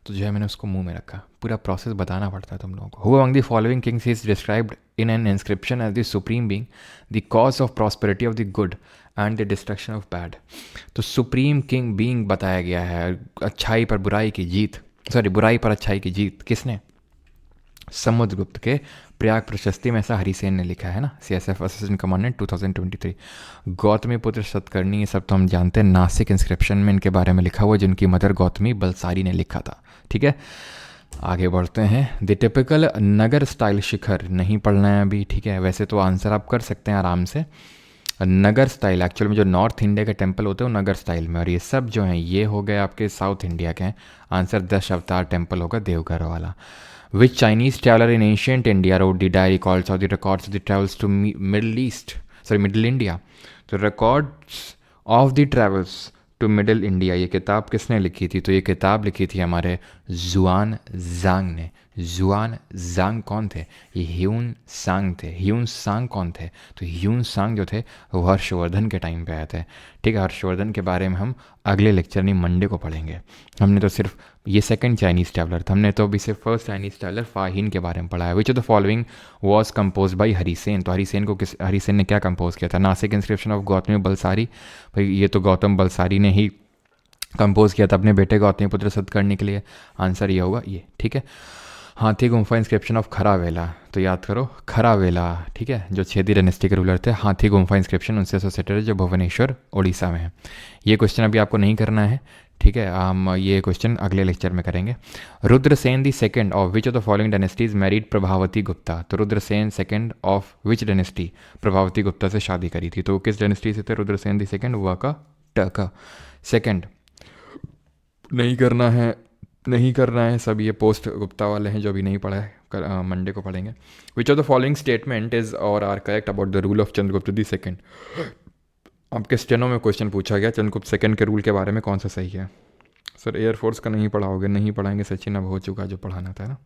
तो जो है मैंने उसको मुंह में रखा। पूरा प्रोसेस बताना पड़ता है तुम लोगों को। Who among the following kings is described in an inscription as the supreme being, the cause of prosperity of the good and the destruction of bad. तो सुप्रीम किंग बीइंग बताया गया है, अच्छाई पर बुराई की जीत, सॉरी बुराई पर अच्छाई की जीत किसने? समुद्रगुप्त के प्रयाग प्रशस्ति में ऐसा हरिसेन ने लिखा है ना, CSF असिस्टेंट कमांडेंट 2023। गौतमी पुत्र सतकर्णी, ये सब तो हम जानते हैं, नासिक इंस्क्रिप्शन में इनके बारे में लिखा हुआ, जिनकी मदर गौतमी बलसारी ने लिखा था, ठीक है। आगे बढ़ते हैं। द टिपिकल नगर स्टाइल शिखर नहीं पढ़ना है अभी, ठीक है। वैसे तो आंसर आप कर सकते हैं आराम से। नगर स्टाइल एक्चुअल में जो नॉर्थ इंडिया के टेम्पल होते हैं वो नगर स्टाइल में, और ये सब जो हैं ये हो गए आपके साउथ इंडिया के हैं। आंसर 10 अवतार टेम्पल होगा देवघर वाला। Which Chinese traveler in ancient India wrote the diary calls or the records of the travels to Middle India? तो records of the travels to Middle India ये किताब किसने लिखी थी? तो ये किताब लिखी थी हमारे जुआन जांग ने। जुआन जांग कौन थे? ये ह्यून सांग थे। ह्यून सांग कौन थे? तो ह्यून सांग जो थे वो हर्षवर्धन के टाइम पे आए थे, ठीक है। हर्षवर्धन के बारे में हम अगले लेक्चर नहीं मंडे को पढ़ेंगे। हमने तो सिर्फ ये सेकंड चाइनीज़ ट्रैवलर था, हमने तो अभी सिर्फ फर्स्ट चाइनीज़ ट्रैवलर फाहिन के बारे में पढ़ा है। Which of the following was compose by Harisena. तो हरिसेन ने क्या कंपोज किया था? Nasik inscription of Gautami Balasari. भाई ये तो गौतम बलसारी ने ही कंपोज किया था अपने बेटे गौतमी पुत्र सतकर्णी के लिए। आंसर ये होगा ये, ठीक है। हाथी गुम्फा इंस्क्रिप्शन ऑफ खरावेला, तो याद करो खरावेला, ठीक है, जो छेदी डायनेस्टी के रूलर थे। हाथी गुम्फा इंस्क्रिप्शन उनसे एसोसिएटेड है, जो भुवनेश्वर उड़ीसा में है। ये क्वेश्चन अभी आपको नहीं करना है, ठीक है। हम ये क्वेश्चन अगले लेक्चर में करेंगे। Rudrasena the second of which of the following dynasties married Prabhavati Gupta. तो Rudrasena second of which dynasty Prabhavati Gupta से शादी करी थी? तो किस डायनेस्टी से थे रुद्रसेन दी सेकेंड? वाका टका। सेकेंड नहीं करना है, नहीं करना है सब, ये पोस्ट गुप्ता वाले हैं जो अभी नहीं पढ़ा है, मंडे को पढ़ेंगे। Which of the following statement is or are correct about the rule of Chandragupta the second. आपके स्टेनो में क्वेश्चन पूछा गया चंद्रगुप्त सेकंड के रूल के बारे में, कौन सा सही है? सर एयरफोर्स का नहीं पढ़ाओगे? नहीं पढ़ाएंगे सचिन, अब हो चुका जो पढ़ाना था ना।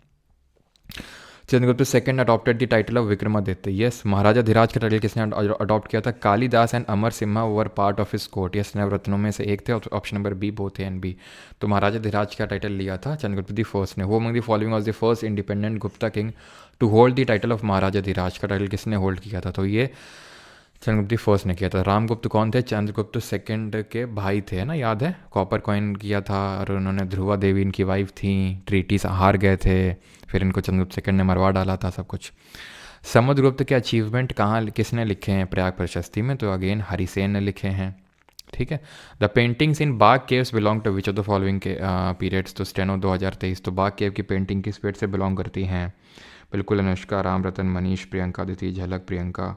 Chandragupta second adopted the title of Vikramaditya. Yes. महाराजा धीराज का टाइटल किसने अडॉप्ट किया था? Kalidasa and Amar Simha were part of his court. Yes, नवरत्नों में से एक थे। Option number B, both A and B. तो महाराजा धीराज का टाइटल लिया था चंद्रगुप्त द फर्स्ट ने। वो among the following was the first independent Gupta king to hold the title of महाराजा धीराज। का टाइटल किसने होल्ड किया था? तो ये चंद्रगुप्त फर्स्ट ने किया था। रामगुप्त कौन थे? चंद्रगुप्त सेकंड के भाई थे, है ना, याद है? कॉपर कॉइन किया था और उन्होंने ध्रुवा देवी इनकी वाइफ थी, ट्रीटी से हार गए थे, फिर इनको चंद्रगुप्त सेकंड ने मरवा डाला था सब कुछ। समुद्रगुप्त के अचीवमेंट कहाँ किसने लिखे हैं प्रयाग प्रशस्ति में? तो अगेन हरिसेन ने लिखे हैं। ठीक है। The paintings in Bagh caves belong to which of the following के पीरियड्स? तो स्टेनो 2023। तो बाग केव की पेंटिंग किस पीरियड से बिलोंग करती हैं? बिल्कुल अनुष्का, राम रतन, मनीष, प्रियंका, अदिति, झलक, प्रियंका,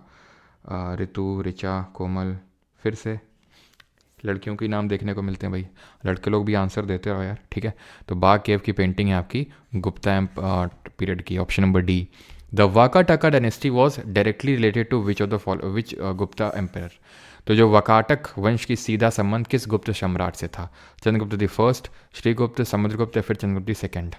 ऋतु, ऋचा, कोमल। फिर से लड़कियों के नाम देखने को मिलते हैं भाई, लड़के लोग भी आंसर देते रहो यार। ठीक है। तो बाग केव की पेंटिंग है आपकी गुप्ता पीरियड की। Option number D. The Vakataka dynasty was directly related to which of the follow which Gupta empire? तो जो वाकाटक वंश की सीधा संबंध किस गुप्त सम्राट से था? चंद्रगुप्त द फर्स्ट, श्रीगुप्त, समुद्रगुप्त या फिर चंद्रगुप्त द सेकंड?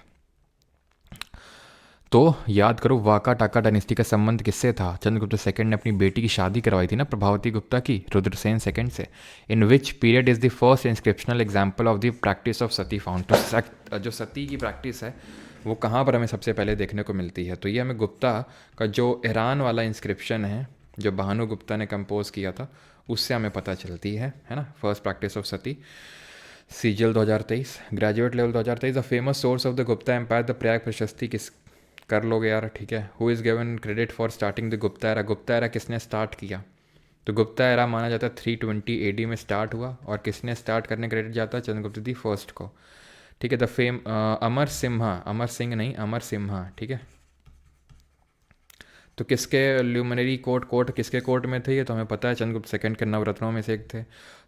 तो याद करो, वाका टाका डायनेस्टी का संबंध किससे था? चंद्रगुप्त सेकंड ने अपनी बेटी की शादी करवाई थी ना प्रभावती गुप्ता की रुद्रसेन सेकंड से। In which period is the first inscriptional example of the practice of sati found? तो जो सती की प्रैक्टिस है वो कहाँ पर हमें सबसे पहले देखने को मिलती है? तो ये हमें गुप्ता का जो ईरान वाला इंस्क्रिप्शन है जो भानु गुप्ता ने कंपोज किया था उससे हमें पता चलती है ना। First practice of sati. CGL 2023, graduate level 2023। The famous source of the Gupta empire, the Prayag Prashasti किस कर लोगे यार? ठीक है। Who is given credit for starting the Gupta era? Gupta era किसने स्टार्ट किया? तो गुप्ता एरा माना जाता है 320 एडी में स्टार्ट हुआ, और किसने स्टार्ट करने क्रेडिट जाता है? चंद्रगुप्त दी फर्स्ट को। ठीक है। द फेम अमर सिम्हा, अमर सिंह नहीं, अमर सिम्हा। ठीक है। तो किसके ल्यूमिनरी कोर्ट किसके कोर्ट में थे? ये तो हमें पता है, चंद्रगुप्त सेकंड के नवरत्नों में से एक थे।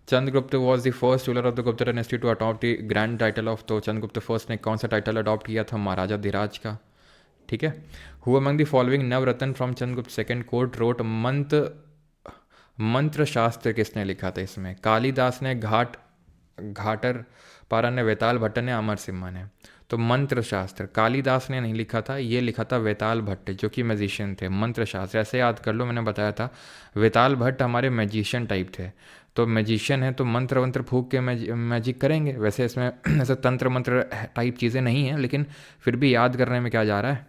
Chandragupta was the first ruler of the Gupta dynasty to adopt the grand title of. तो चंद्रगुप्त फर्स्ट ने कौन सा टाइटल अडॉप्ट किया था? महाराजा धीराज का। ठीक है। Who among the following navratna from Chandragupta second court wrote Mantra Shastra? किसने लिखा था इसमें? कालिदास ने, घाटर पारा ने, वेताल भट्ट ने, अमर सिम्हा ने। तो मंत्र शास्त्र कालिदास ने नहीं लिखा था, ये लिखा था वेताल भट्ट जो कि मैजिशियन थे। मंत्र शास्त्र ऐसे याद कर लो, मैंने बताया था वेताल भट्ट हमारे मैजिशियन टाइप थे। तो मैजिशियन है तो मंत्र वंत्र फूक के मैजिक करेंगे। वैसे इसमें ऐसे तंत्र मंत्र टाइप चीज़ें नहीं हैं, लेकिन फिर भी याद करने में क्या जा रहा है।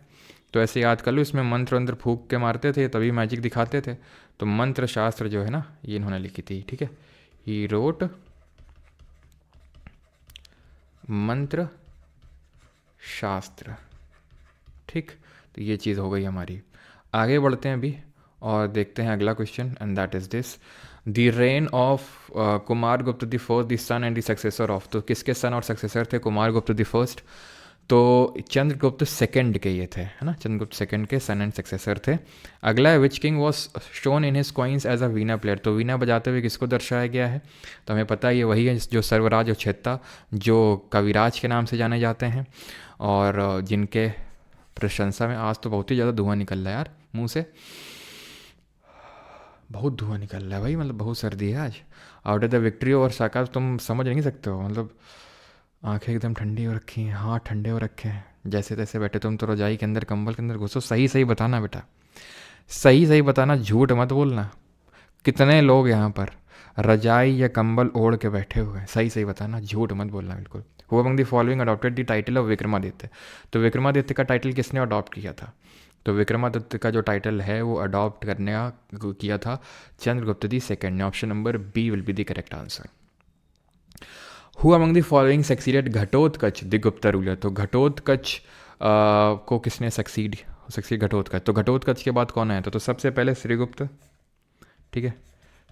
तो ऐसे याद कर लो, इसमें मंत्र वंत्र फूक के मारते थे तभी मैजिक दिखाते थे। तो मंत्र शास्त्र जो है ना ये इन्होंने लिखी थी। ठीक है। ही रोट मंत्र शास्त्र। ठीक। तो ये चीज़ हो गई हमारी। आगे बढ़ते हैं अभी और देखते हैं अगला question, and that is this. The reign of Kumara Gupta the first, the son and the successor of. तो किसके सन और सक्सेसर थे कुमार गुप्त द फर्स्ट? तो चंद्रगुप्त सेकंड के ये थे, है ना, चंद्रगुप्त सेकंड के सन एंड सक्सेसर थे। अगला है which king was shown in his coins as a veena player. तो वीणा बजाते हुए किसको दर्शाया गया है? तो हमें पता है ये वही है जो सर्वराज और छेत्ता जो कविराज के नाम से जाने जाते हैं, और जिनके प्रशंसा में आज तो बहुत ही ज़्यादा धुआं निकल रहा है यार मुंह से, बहुत धुआं निकल रहा है भाई, मतलब बहुत सर्दी है आज। आफ्टर द विक्ट्री ओवर साका तुम समझ नहीं सकते हो, मतलब आंखें एकदम ठंडी हो रखी हैं, हाथ ठंडे हो रखे हैं, जैसे तैसे बैठे तुम तो रजाई के अंदर कंबल के अंदर घुसो। सही सही बताना बेटा, सही सही बताना, झूठ मत बोलना। कितने लोग यहाँ पर रजाई या कंबल ओढ़ के बैठे हुए हैं? सही सही बताना, झूठ मत बोलना बिल्कुल। Who among the following adopted the title of Vikramaditya. तो विक्रमादित्य का टाइटल किसने अडॉप्ट किया था? तो विक्रमादित्य का जो टाइटल है वो अडॉप्ट करने का किया था चंद्रगुप्त दी सेकंड ने। Option number B will be the correct answer. Who among the following succeeded Ghatotkacha the Gupta ruler. तो घटोत्कच को किसने सक्सीड घटोत्कच। तो घटोत्कच के बाद कौन आया था? तो सबसे पहले श्रीगुप्त। ठीक है।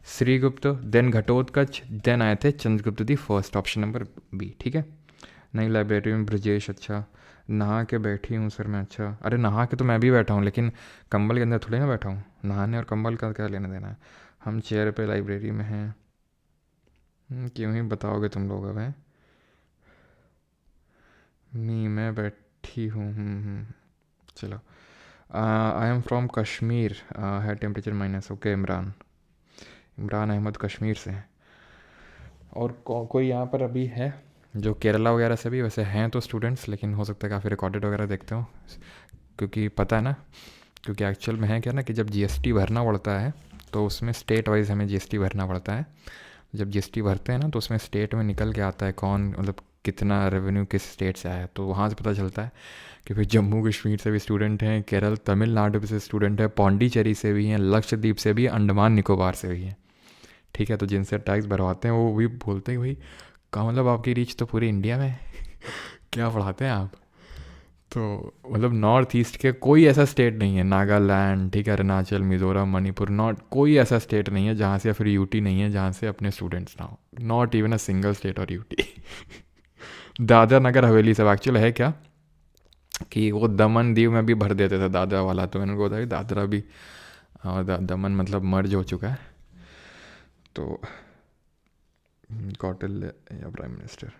श्रीगुप्त, देन घटोत्कच, देन आए थे Chandragupta the first. Option number B. ठीक है। नई लाइब्रेरी में ब्रजेश, अच्छा नहा के बैठी हूँ सर मैं। अच्छा, अरे नहा के तो मैं भी बैठा हूँ, लेकिन कंबल के अंदर थोड़ी ना बैठा हूँ। नहाने और कंबल का क्या लेना देना है। हम चेयर पे लाइब्रेरी में हैं। क्यों ही बताओगे तुम लोग अब हैं। नहीं मैं बैठी हूँ। चलो। आई एम फ्रॉम कश्मीर, है temperature minus. Okay Imran, Imran Ahmad Kashmir से हैं। और कोई यहाँ पर अभी है जो केरला वगैरह से भी, वैसे हैं तो स्टूडेंट्स, लेकिन हो सकता है काफ़ी रिकॉर्डेड वगैरह देखते हो, क्योंकि पता है ना, क्योंकि एक्चुअल में है क्या ना कि जब जीएसटी भरना पड़ता है तो उसमें स्टेट वाइज हमें जीएसटी भरना पड़ता है। जब जीएसटी भरते हैं ना तो उसमें स्टेट में निकल के आता है कौन, मतलब कितना रेवेन्यू किस स्टेट से आया है, तो वहाँ से पता चलता है कि फिर जम्मू कश्मीर से भी स्टूडेंट हैं, केरल तमिलनाडु से स्टूडेंट है, पौंडीचेरी से भी हैं, लक्षद्वीप से भी, अंडमान निकोबार से भी हैं। ठीक है, तो जिनसे टैक्स भरवाते हैं वो भी बोलते हैं भाई का मतलब आपकी रीच तो पूरी इंडिया में है। क्या पढ़ाते हैं आप। तो मतलब नॉर्थ ईस्ट के कोई ऐसा स्टेट नहीं है, नागालैंड, ठीक है, अरुणाचल, मिज़ोरम, मणिपुर, नॉट कोई ऐसा स्टेट नहीं है जहाँ से, या फिर यूटी नहीं है जहाँ से अपने स्टूडेंट्स ना हो, not even a single state और यूटी। दादरा नगर हवेली सब एक्चुअल है क्या कि वो दमन दीव में भी भर देते थे दादरा वाला, तो मैंने को बताया दादरा भी, और दमन मतलब मर्ज हो चुका है। तो कौटिल्य या प्राइम मिनिस्टर।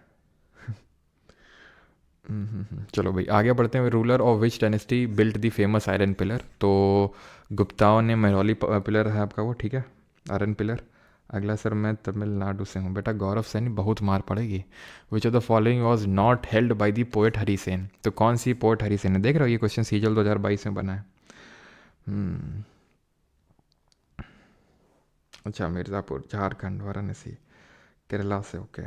चलो भाई आगे बढ़ते हैं। Ruler of which dynasty built the famous iron pillar, तो गुप्ताओं ने महरौली पिलर है आपका वो, ठीक है, आयरन पिलर। अगला सर मैं तमिलनाडु से हूँ बेटा, गौरव सैनी बहुत मार पड़ेगी। Which of the following was not held by the poet Harisena, तो कौन सी पोएट हरिसेन है, देख रहे हो ये क्वेश्चन सीजल 2022 में बना है। अच्छा, मिर्ज़ापुर झारखंड, वाराणसी, केरला से, ओके,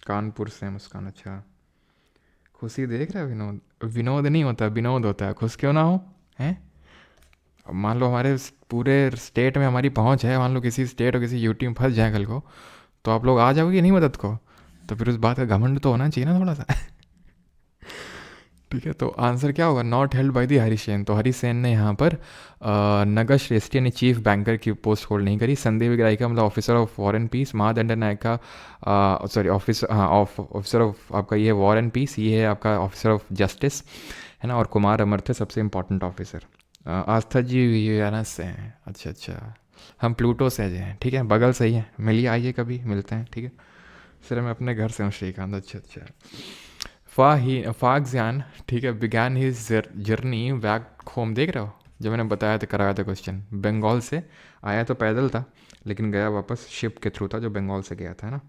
कानपुर से मुस्कान, अच्छा। खुशी देख रहे हो, विनोद, विनोद नहीं होता विनोद होता है, खुश क्यों ना हो, हैं। अब मान लो हमारे पूरे स्टेट में हमारी पहुंच है, मान लो किसी स्टेट और किसी यूटी में फंस जाए कल को, तो आप लोग आ जाओगे नहीं मदद को, तो फिर उस बात का घमंड तो होना चाहिए ना थोड़ा सा। ठीक है, तो आंसर क्या होगा, not held by the Harisena, तो हरिसेन ने यहाँ पर नगा श्रेष्ठी ने चीफ बैंकर की पोस्ट होल्ड नहीं करी। संदीप विग्राही का मतलब officer of war and peace, महादंड नायक का सॉरी ऑफिसर, हाँ ऑफिसर ऑफ आपका ये वॉर एंड पीस, ये है आपका ऑफिसर ऑफ जस्टिस, है ना। और कुमार अमर थे सबसे इंपॉर्टेंट ऑफिसर। आस्था जी यूएनएस से हैं, अच्छा अच्छा, हम प्लूटो से हैं, ठीक है, बगल सही है, मिलिए आइए कभी मिलते हैं, ठीक है। सर मैं अपने घर से हूँ श्रीकांत, अच्छा अच्छा। फागजान, ठीक है, began his journey back home, देख रहे हो जो मैंने बताया था, कराया था क्वेश्चन, बंगाल से आया तो पैदल था, लेकिन गया वापस शिप के थ्रू था जो बंगाल से गया था, है ना।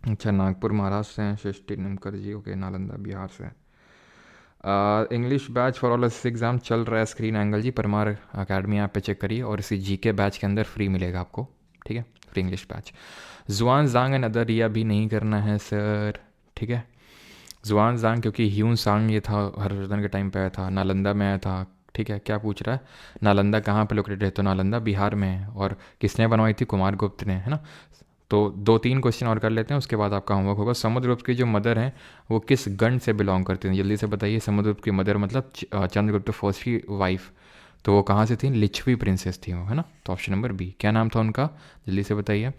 अच्छा, नागपुर महाराष्ट्र से हैं सृष्टि निमकर जी, ओके, नालंदा बिहार से। English batch for all S exam चल रहा है screen angle G, Parmar academy app पे चेक करिए, और इसी जीके बैच के अंदर फ्री मिलेगा आपको, ठीक है, फ्री इंग्लिश बैच। जुआन जांग एंड अदर, रिया भी नहीं करना है सर, ठीक है। जुआन जांग क्योंकि ह्यून सांग ये था, हर्षवर्धन के टाइम पे आया था, नालंदा में आया था, ठीक है। क्या पूछ रहा है, नालंदा कहाँ पे लोकेटेड है, तो नालंदा बिहार में है, और किसने बनवाई थी, कुमार गुप्त ने, है ना। तो 2-3 क्वेश्चन और कर लेते हैं, उसके बाद आपका होमवर्क होगा। समुद्रगुप्त की जो मदर हैं वो किस गण से बिलोंग करती थी, जल्दी से बताइए। समुद्रगुप्त की मदर मतलब चंद्रगुप्त फर्स्ट की वाइफ, तो वो कहाँ से थी, लिच्छवी प्रिंसेस थी वो, है ना। तो ऑप्शन नंबर बी, क्या नाम था उनका, जल्दी से बताइए।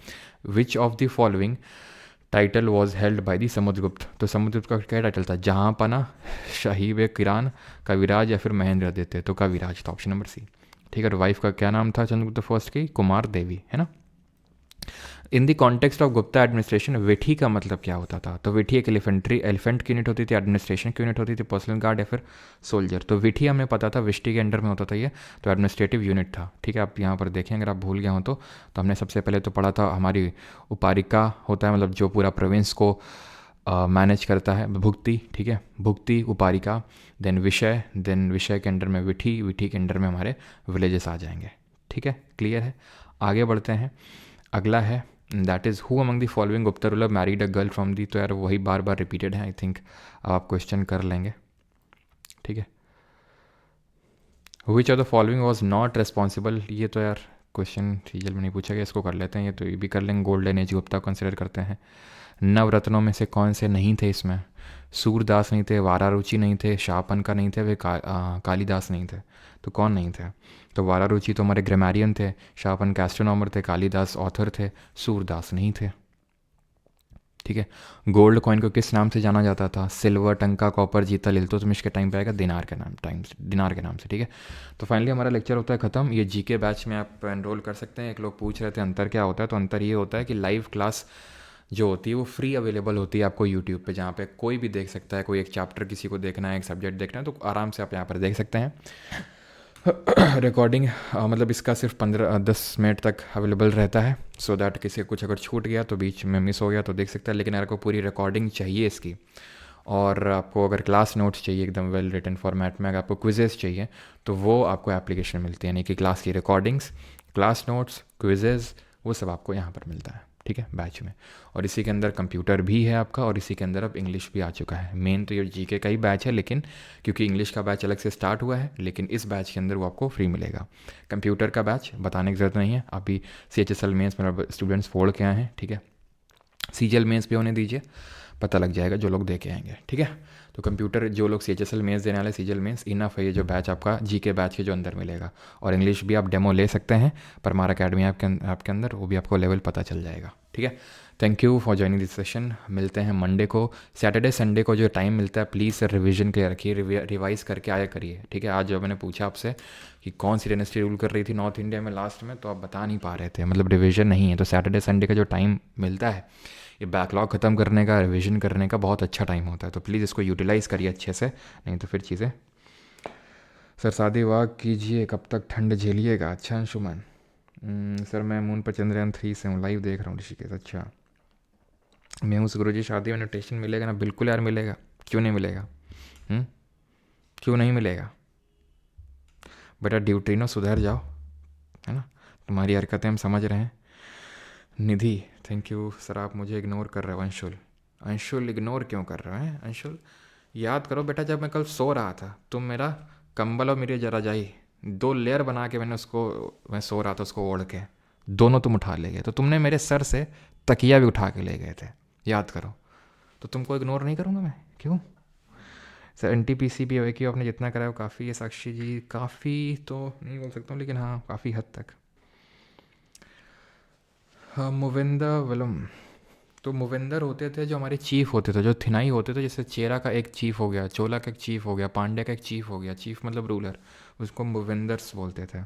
विच of the following title was held by दी समुद्रगुप्त, तो समुद्रगुप्त का क्या टाइटल था, जहाँ पना, शाहिब किरान, कविराज, या फिर महेंद्र आदित्य, तो कविराज था, ऑप्शन नंबर सी, ठीक है। वाइफ का क्या नाम था चंद्रगुप्त फर्स्ट की, कुमार देवी, है ना। In the context of Gupta administration विठी का मतलब क्या होता था, तो विठी एक एलिफेंट की यूनिट होती थी, एडमिनिस्ट्रेशन की यूनिट होती थी, पर्सनल गार्ड या फिर सोल्जर। तो विठी हमें पता था विष्टि के अंडर में होता था ये, तो एडमिनिस्ट्रेटिव यूनिट था, ठीक है। आप यहाँ पर देखें अगर आप भूल गए हो तो हमने सबसे पहले तो पढ़ा था हमारी उपारिका होता है, मतलब जो पूरा प्रोविंस को मैनेज करता है, भुक्ति, ठीक है, भुक्ति, उपारिका, देन विषय के अंडर में विठी, विठी के अंडर में हमारे विलेजेस आ जाएंगे, ठीक है, क्लियर है। आगे बढ़ते हैं, अगला है that is who among the following Gupta ruler married a girl from the, तो यार वही बार बार रिपीटेड है, आई थिंक अब आप क्वेश्चन कर लेंगे, ठीक है। Which of the following was not responsible, ये तो यार क्वेश्चन सीजल में नहीं पूछा गया, इसको कर लेते हैं, ये तो ये भी कर लेंगे, गोल्डन एज गुप्ता कंसिडर करते हैं। नवरत्नों में से कौन से नहीं थे इसमें, सूरदास नहीं थे, वारारुचि नहीं थे, शाहपन का नहीं थे, वे कालिदास नहीं थे, तो कौन नहीं थे, तो वारारुचि तो हमारे ग्रामेरियन थे, शाहपन कैस्ट्रोनॉमर थे, कालिदास ऑथर थे, सूरदास नहीं थे, ठीक है। गोल्ड कॉइन को किस नाम से जाना जाता था, सिल्वर, टंका, कॉपर, जीतल, इल्तुतमिश के टाइम पे आएगा दिनार के नाम से, ठीक है। तो फाइनली हमारा लेक्चर होता है ख़त्म। ये जीके बैच में आप एनरोल कर सकते हैं। एक लोग पूछ रहे थे अंतर क्या होता है, तो अंतर ये होता है कि लाइव क्लास जो होती है वो फ्री अवेलेबल होती है आपको यूट्यूब पे, जहाँ पे कोई भी देख सकता है, कोई एक चैप्टर किसी को देखना है, एक सब्जेक्ट देखना है, तो आराम से आप यहाँ पर देख सकते हैं। रिकॉर्डिंग मतलब इसका सिर्फ 15-10 मिनट तक अवेलेबल रहता है, सो दैट किसी को कुछ अगर छूट गया तो बीच में मिस हो गया तो देख सकता है। लेकिन अगर आपको पूरी रिकॉर्डिंग चाहिए इसकी, और आपको अगर क्लास नोट्स चाहिए एकदम वेल रिटन फॉर्मेट में, अगर आपको क्विजेस चाहिए तो वो आपको एप्लीकेशन मिलती है, यानी कि क्लास की रिकॉर्डिंग्स, क्लास नोट्स, क्विजेस, वो सब आपको यहाँ पर मिलता है, ठीक है, बैच में। और इसी के अंदर कंप्यूटर भी है आपका, और इसी के अंदर अब इंग्लिश भी आ चुका है। मेन तो ये जीके का ही बैच है, लेकिन क्योंकि इंग्लिश का बैच अलग से स्टार्ट हुआ है, लेकिन इस बैच के अंदर वो आपको फ्री मिलेगा। कंप्यूटर का बैच बताने की ज़रूरत नहीं है, अभी CHSL मेंस में स्टूडेंट्स फोड़ के आए हैं, ठीक है। CGL मेंस भी होने दीजिए, पता लग जाएगा जो लोग दे के आएंगे, ठीक है। तो कंप्यूटर जो लोग CHSL मेंस देने वाले, CGL मेंस इनफ है ये जो बैच आपका जीके बैच के जो अंदर मिलेगा। और इंग्लिश भी आप डेमो ले सकते हैं परमार अकेडमी आपके अंदर, वो भी आपको लेवल पता चल जाएगा, ठीक है। Thank you for joining this session. मिलते हैं मंडे को। सैटरडे संडे को जो टाइम मिलता है प्लीज़ सर रिवीजन के रखिए, रिवाइज़ करके आया करिए, ठीक है। आज जब मैंने पूछा आपसे कि कौन सी डायनेस्टी रूल कर रही थी नॉर्थ इंडिया में लास्ट में, तो आप बता नहीं पा रहे थे, मतलब रिवीजन नहीं है। तो सैटरडे संडे का जो टाइम मिलता है ये बैकलॉग ख़त्म करने का, रिवीजन करने का बहुत अच्छा टाइम होता है, तो प्लीज़ इसको यूटिलाइज़ करिए अच्छे से, नहीं तो फिर चीज़ें। सर शादी वाह कीजिए, कब तक ठंड झेलिएगा? अच्छा अंशुमन। सर मैं मून पर चंद्रयान 3 से हूँ, लाइव देख रहा हूँ ऋषिकेश। अच्छा मैं हूँ गुरु जी, शादी में इन्विटेशन मिलेगा ना? बिल्कुल यार मिलेगा, क्यों नहीं मिलेगा? हम्म, क्यों नहीं मिलेगा? बेटा ड्यूट्रीनो सुधर जाओ, है ना, तुम्हारी हरकतें हम समझ रहे हैं। निधि थैंक यू। सर आप मुझे इग्नोर कर रहे हो अंशुल। अंशुल इग्नोर क्यों कर रहे हैं अंशुल? याद करो बेटा, जब मैं कल सो रहा था तुम मेरा कंबल और मेरी रजाई 2 लेयर बना के मैंने उसको, मैं सो रहा था उसको ओढ़ के, दोनों तुम उठा ले गए। तो तुमने मेरे सर से तकिया भी उठा के ले गए थे, याद करो। तो तुमको इग्नोर नहीं करूँगा मैं, क्यों? सर NTPC भी है कि आपने जितना कराया वो काफ़ी है साक्षी जी। काफ़ी तो नहीं बोल सकता हूँ, लेकिन हाँ काफ़ी हद तक। हाँ मुविंदा विलम, तो मुविंदर होते थे जो हमारे चीफ होते थे, जो थिनाई होते थे, जैसे चेरा का एक चीफ हो गया, चोला का एक चीफ हो गया, पांड्या का एक चीफ हो गया, चीफ मतलब रूलर, उसको मुविंदर्स बोलते थे।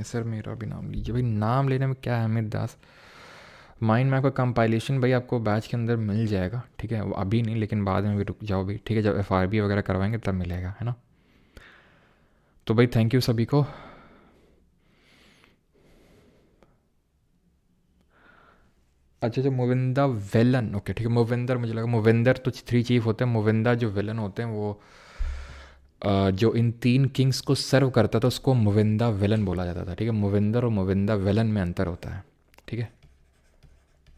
सर मेरा भी नाम लीजिए भाई, नाम लेने में क्या है अमित दास। माइंड मैप का कंपाइलेशन भाई आपको बैच के अंदर मिल जाएगा, ठीक है, वो अभी नहीं लेकिन बाद में भी, रुक जाओ भी, ठीक है, जब FRB वगैरह करवाएंगे तब मिलेगा, है ना। तो भाई थैंक यू सभी को। अच्छा जो मुविंदा वेलन, ओके ठीक है, मुविंदर मुझे लगा, मुविंदर तो 3 चीफ होते हैं, मुविंदा जो विलन होते हैं वो जो इन 3 किंग्स को सर्व करता था उसको मुविंदा विलन बोला जाता था, ठीक है। मुविंदर और मुविंदा विलन में अंतर होता है, ठीक है।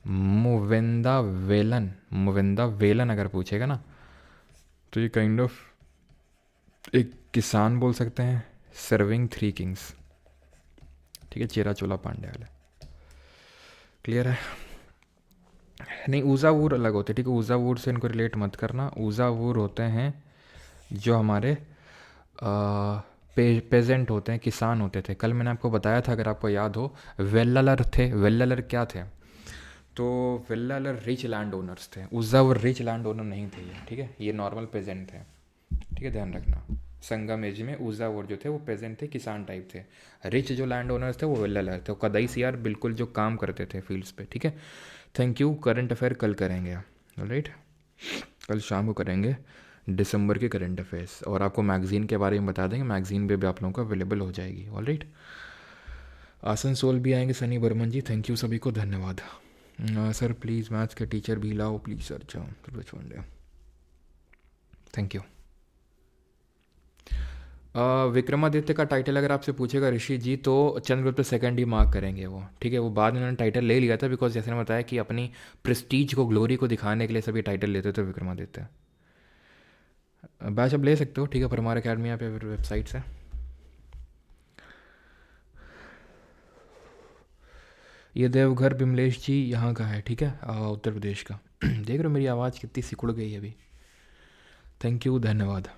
मुविंदा वेलन, मुविंदा वेलन अगर पूछेगा ना तो ये काइंड ऑफ एक किसान बोल सकते हैं सर्विंग 3 किंग्स, ठीक है, चेरा चोला पांड्या वाले। क्लियर है? नहीं ऊज़ावूर अलग होते हैं, ठीक है, ऊज़ावूर से इनको रिलेट मत करना। ऊज़ावूर होते हैं जो हमारे पेजेंट होते हैं, किसान होते थे। कल मैंने आपको बताया था अगर आपको याद हो, वेल्लालर थे। वेल्लालर क्या थे? तो वेल्लालर रिच लैंड ओनर्स थे, ऊज़ावूर रिच लैंड ओनर नहीं थे ये, ठीक है, ये नॉर्मल पेजेंट थे, ठीक है, ध्यान रखना। संगम एज में ऊज़ावूर जो थे वो पेजेंट थे, किसान टाइप थे। रिच जो लैंड ओनर्स थे वो वेल्लालर थे, वो कदाई सियार बिल्कुल जो काम करते थे फील्ड्स पे, ठीक है। Thank you. करंट अफेयर कल करेंगे, ऑलराइट, कल शाम को करेंगे दिसंबर के करंट अफेयर्स, और आपको मैगज़ीन के बारे में बता देंगे, मैगज़ीन पे भी आप लोगों को अवेलेबल हो जाएगी, ऑलराइट। आसनसोल भी आएंगे सनी बर्मन जी, थैंक यू सभी को, धन्यवाद। सर प्लीज़ मैथ्स के टीचर भी लाओ प्लीज़ सर, अच्छा थैंक यू। विक्रमादित्य का टाइटल अगर आपसे पूछेगा ऋषि जी तो चंद्रगुप्त सेकंड ही मार्क करेंगे वो, ठीक है। वो बाद में उन्होंने टाइटल ले लिया था, बिकॉज जैसे मैंने बताया कि अपनी प्रेस्टीज को, ग्लोरी को दिखाने के लिए सभी टाइटल लेते थे विक्रमादित्य। बैच आप ले सकते हो, ठीक है, पर हमारे अकेडमी यहाँ पे वेबसाइट से। ये देवघर बिमलेश जी यहाँ का है, ठीक है, उत्तर प्रदेश का। देख रहे हो मेरी आवाज़ कितनी सिकुड़ गई है अभी। थैंक यू, धन्यवाद।